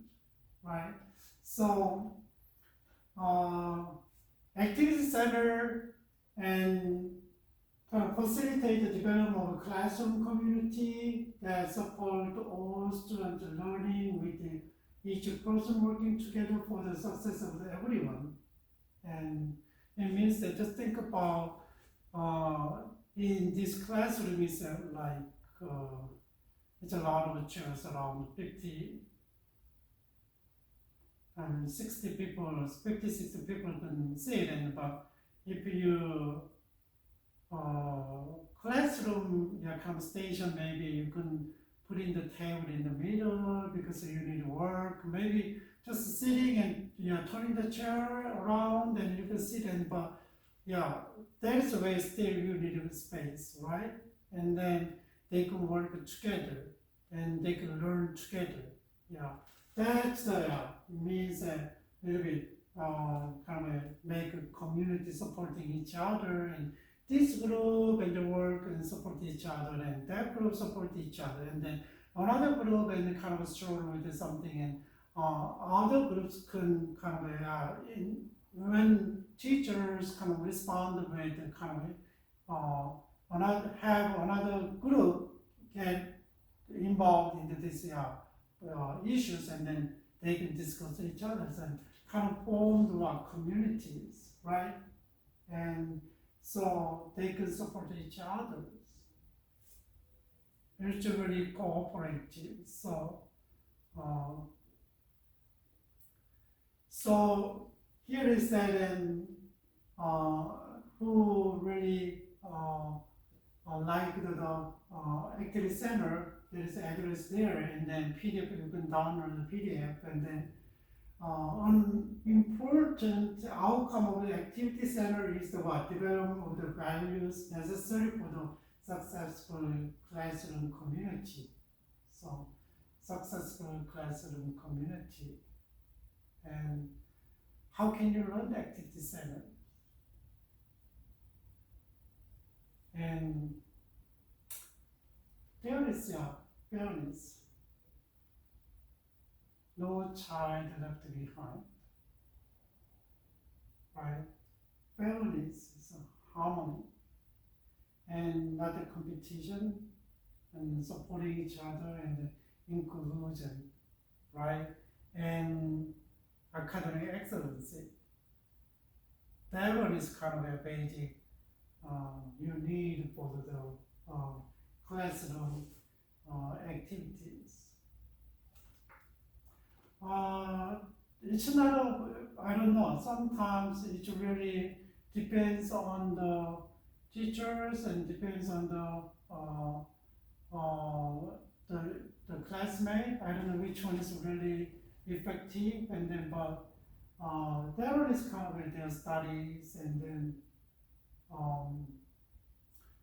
[SPEAKER 1] right? So activity center and facilitate the development of a classroom community that support all students learning with each person working together for the success of everyone. And it means that just think about in this classroom is it's a lot of chairs, around 50 and 60 people, 50, 60 people can sit, and but if you classroom kind of station, maybe you can put in the table in the middle because you need to work. Maybe just sitting and turning the chair around and you can sit and but that's where still you need a space, right? And then they can work together and they can learn together. That's means a little bit kind of make a community supporting each other, and this group and the work and support each other, and that group support each other, and then another group and kind of struggle with something, and other groups can kind of when teachers kind of respond with kind of another group get involved into these issues, and then they can discuss each other and kind of form communities, right? And so they can support each other. It's really cooperative. So here is that who really like the activity center. There is address there, and then PDF, you can download the PDF, and then an important outcome of the activity center is the development of the values necessary for the successful classroom community. So, successful classroom community. And how can you run the activity center? And there is fairness. No child left behind. Right? Fairness is a harmony and not a competition, and supporting each other and inclusion, right? And academic excellency. That one is kind of a basic you need for the classroom activities. It's not I don't know, sometimes it really depends on the teachers and depends on the classmate. I don't know which one is really effective, and then but that one is kind of their studies, and then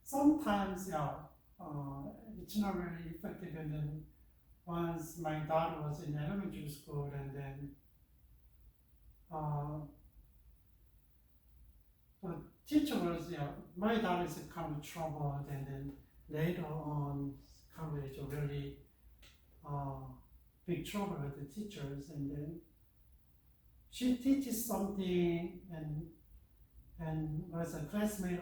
[SPEAKER 1] sometimes it's not really effective, and then once my daughter was in elementary school, and then the teacher was, my daughter is kind of troubled, and then later on, kind of it's really big trouble with the teachers, and then she teaches something, and as a classmate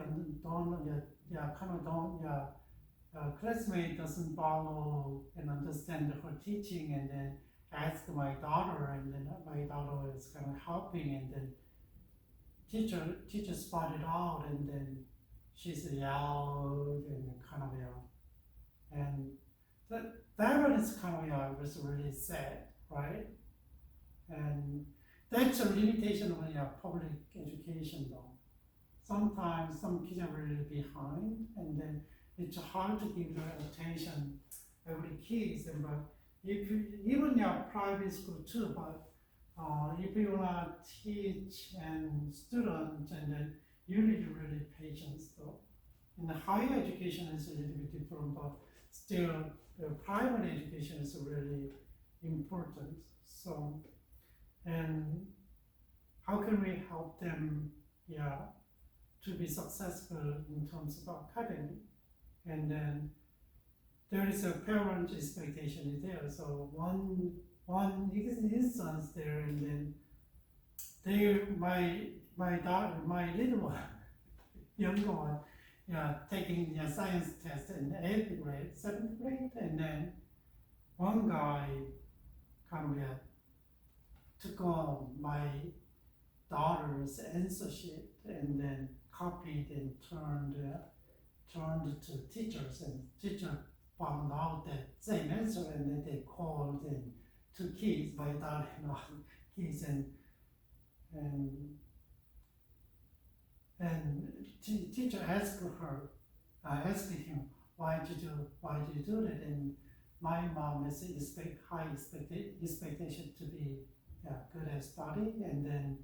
[SPEAKER 1] classmate doesn't follow and understand her teaching, and then ask my daughter, and then my daughter is kind of helping, and then teacher spotted out, and then she's yelled and kind of and that one is kind of was really sad, right? And that's a limitation of public education, though. Sometimes some kids are really behind, and then it's hard to give their attention every kids, and but if you, even private school too, but if you wanna teach and students, and then you need really patience, though. In the higher education is a little bit different, but still the private education is really important. So, and how can we help them, to be successful in terms of academy? And then there is a parent expectation is there. So one instance there, and then my daughter, my little one, younger one, taking science test in 8th grade, 7th grade, and then one guy kind of took on my daughter's answer sheet and then copied and turned to teachers, and teacher found out that same answer, and then they called in two kids, my daughter and one kids, and teacher asked him, why did you do that? And my mom has high expectation to be good at study, and then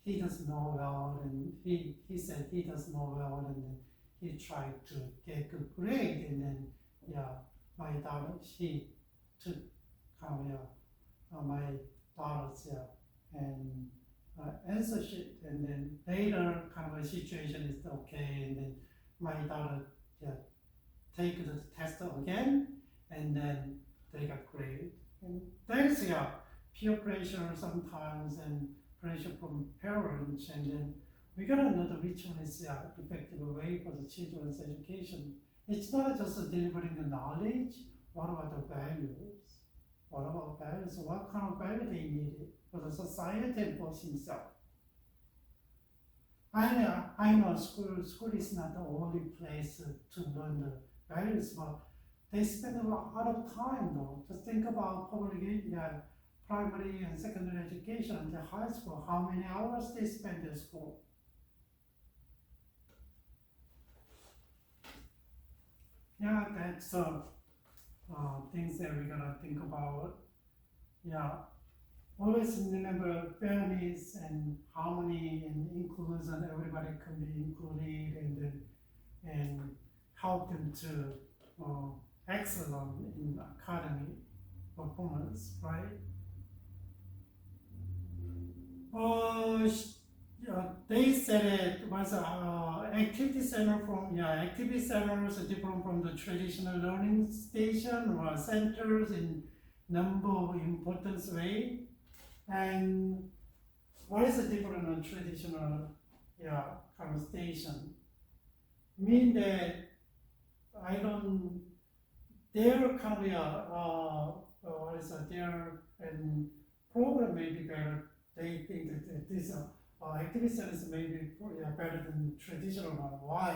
[SPEAKER 1] he doesn't know well, and he said he doesn't know well, and then he tried to get good grade, and then my daughter, she took my daughter's and answer sheet, and then later kind of a situation is okay, and then my daughter take the test again, and then they got grade. And there's peer pressure sometimes, and pressure from parents, and then we gotta know which one is effective way for the children's education. It's not just delivering the knowledge. What about the values? What about values? What kind of value they need for the society and for himself? I know school is not the only place to learn the values, but they spend a lot of time though. Just think about public primary and secondary education and the high school, how many hours they spend in school. That's things that we gotta think about. Always remember fairness and harmony and inclusion. Everybody can be included, and help them to excel in academic performance, right? They said it was activity center from activity centers are different from the traditional learning station or centers in number of importance way. And what is the difference on traditional kind of station? Mean that their kind of what is their and program may be better. They think that this activity centers may be better than traditional one. Why?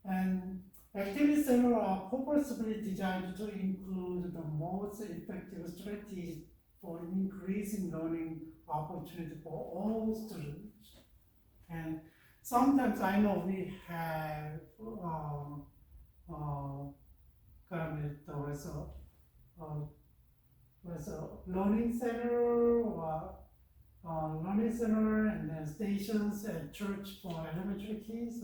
[SPEAKER 1] And activity centers are purposefully designed to include the most effective strategies for increasing learning opportunity for all students. And sometimes I know we have was a learning center or learning center and then stations at church for elementary kids.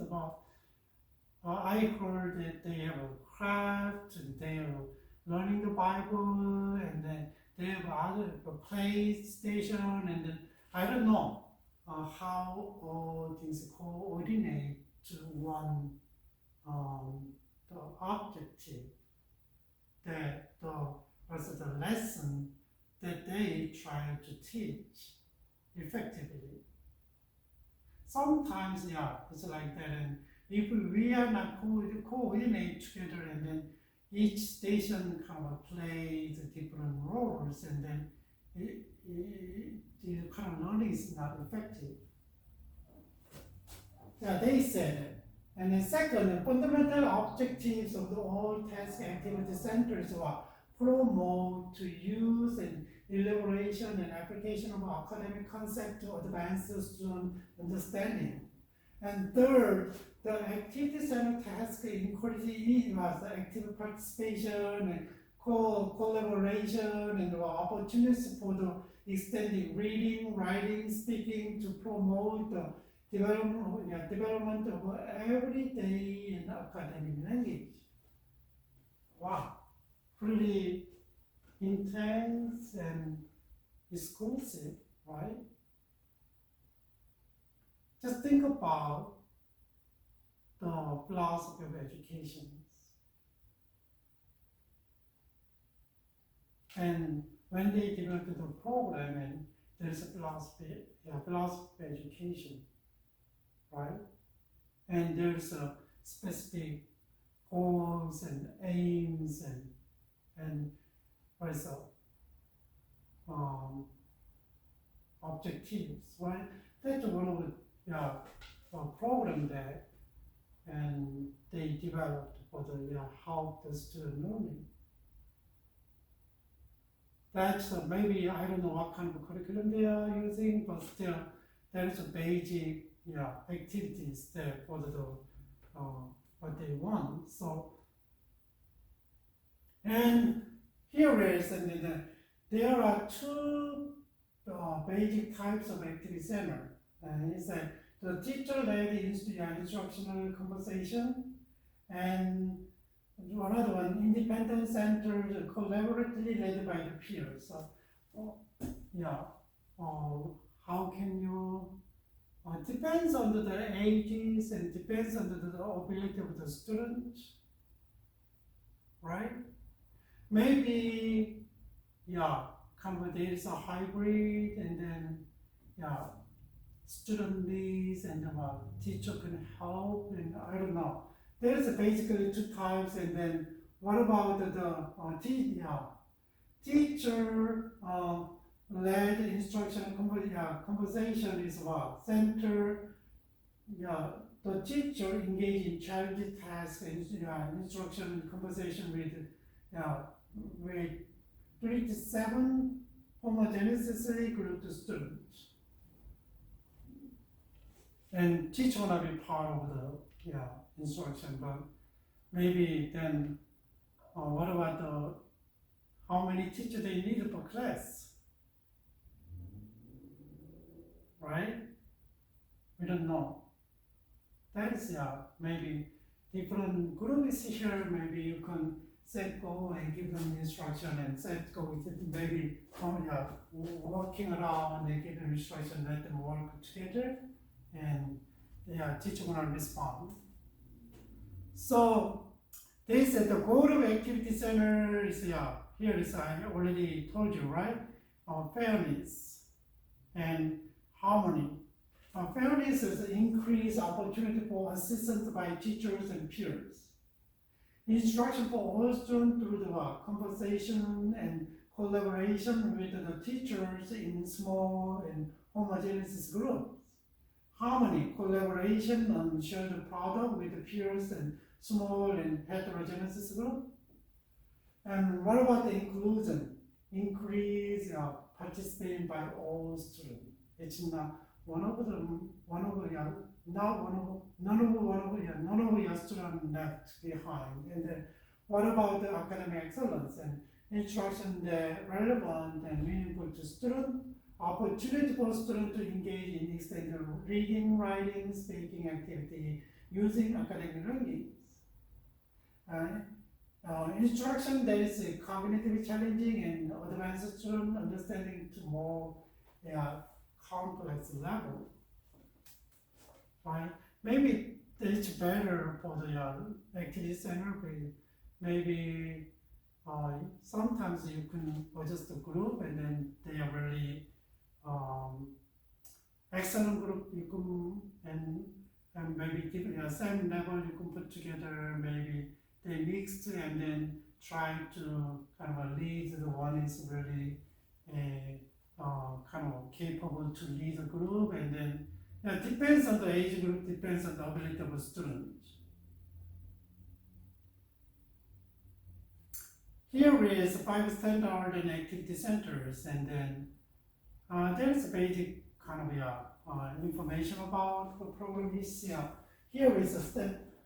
[SPEAKER 1] I heard that they have a craft, and they are learning the Bible, and then they have other play station, and then I don't know how all things coordinate to one the objective that the lesson that they try to teach effectively. Sometimes it's like that, and if we are not coordinate together, and then each station kind of plays different roles, and then the kind of learning is not effective. They said it. And then second, the fundamental objectives of the all task activity centers are promote to use and elaboration and application of academic concept to advance the student understanding. And third, the activity center task encourages active participation and collaboration and opportunities for the extending reading, writing, speaking to promote the development of everyday and academic language. Wow, pretty intense and exclusive, right? Just think about the philosophy of education. And when they developed the program, and there's a philosophy of education, right? And there's specific goals and aims and also objectives, right? That's one of the program that and they developed for the help the student learning. That's maybe I don't know what kind of curriculum they are using, but still there's a basic activities there for the what they want. So and here is and then there are two basic types of activity center. It's that the teacher-led instructional conversation and another one, independent center, collaboratively led by the peers. So, how can you? Depends on the ages and depends on the ability of the student, right? Maybe, kind of there's a hybrid, and then, student needs and teacher can help, and I don't know. There's basically two types, and then what about the teacher led instruction conversation is what? Center, the teacher engage in child task and instruction conversation with 3 to 7 homogeneously grouped students. And teacher wanna be part of the instruction, but maybe then what about how many teachers they need per class? Right? We don't know. That is maybe different groups here. Maybe you can set goal and give them instruction and set goal with maybe working around and give them instruction, let them work together, and teacher gonna respond. So this is the goal of activity center is here is I already told you, right? Fairness and harmony. Fairness is increased opportunity for assistance by teachers and peers. Instruction for all students through the conversation and collaboration with the teachers in small and homogeneous groups. Harmony, collaboration on shared product with the peers and small and heterogeneous group. And what about the inclusion? Increase participating by all students. It's not none of your students left behind. And then what about the academic excellence and instruction that relevant and meaningful to students? Opportunity for students to engage in extended reading, writing, speaking activity using academic rankings. Instruction that is cognitively challenging and advanced student understanding to more complex level. Right? Maybe it's better for the activity center. Maybe sometimes you can adjust the group and then they are really excellent group you can and maybe same level you can put together. Maybe they mixed and then try to kind of lead the one is really kind of capable to lead the group, and then depends on the age group, depends on the ability of a student. Here is 5 standard and activity centers, and then there's basic kind of information about the program is here is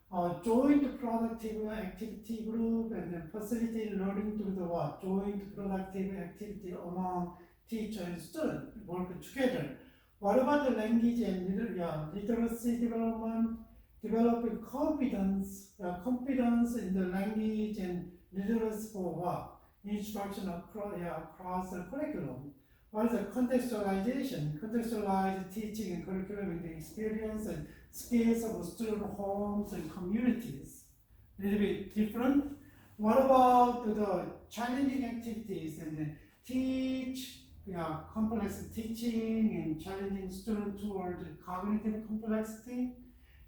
[SPEAKER 1] a joint productive activity group, and then facilitate learning through the joint productive activity among teacher and student work together. What about the language and literacy development? Developing confidence in the language and literacy for what? Instruction across the curriculum. What is the contextualization? Contextualize teaching and curriculum in the experience and skills of student homes and communities. A little bit different. What about the challenging activities and then teach complex teaching and challenging students toward cognitive complexity?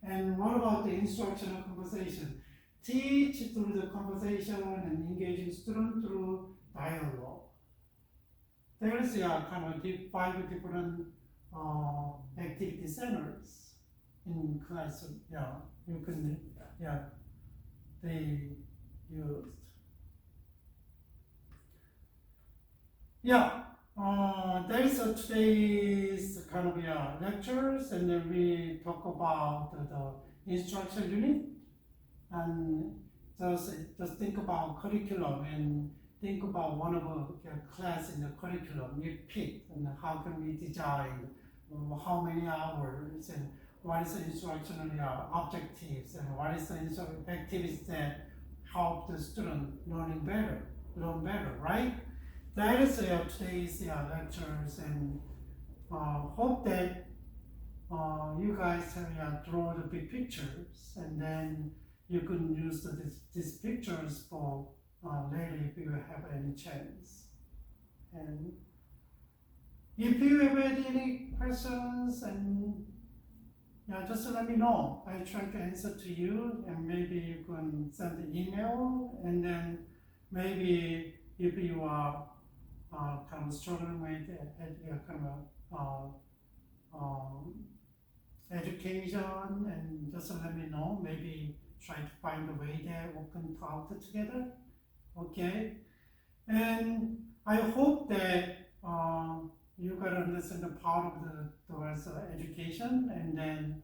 [SPEAKER 1] And what about the instructional conversation? Teach through the conversation and engaging students through dialogue. There is kind of 5 different activity centers in classroom. Yeah, you can, yeah, they used. Yeah, there is today's kind of lectures, and then we talk about the instruction unit, and just think about curriculum and think about one of the class in the curriculum we picked, and how can we design, how many hours, and what is the instructional objectives, and what is the activities that help the student learn better, right? That is today's lectures, and hope that you guys draw the big pictures, and then you can use these pictures for later if you have any chance. And if you have any questions, and just let me know. I try to answer to you, and maybe you can send an email, and then maybe if you are kind of struggling with kind of education, and just let me know. Maybe try to find a way that we can talk together. Okay, and I hope that you can understand the part of towards education, and then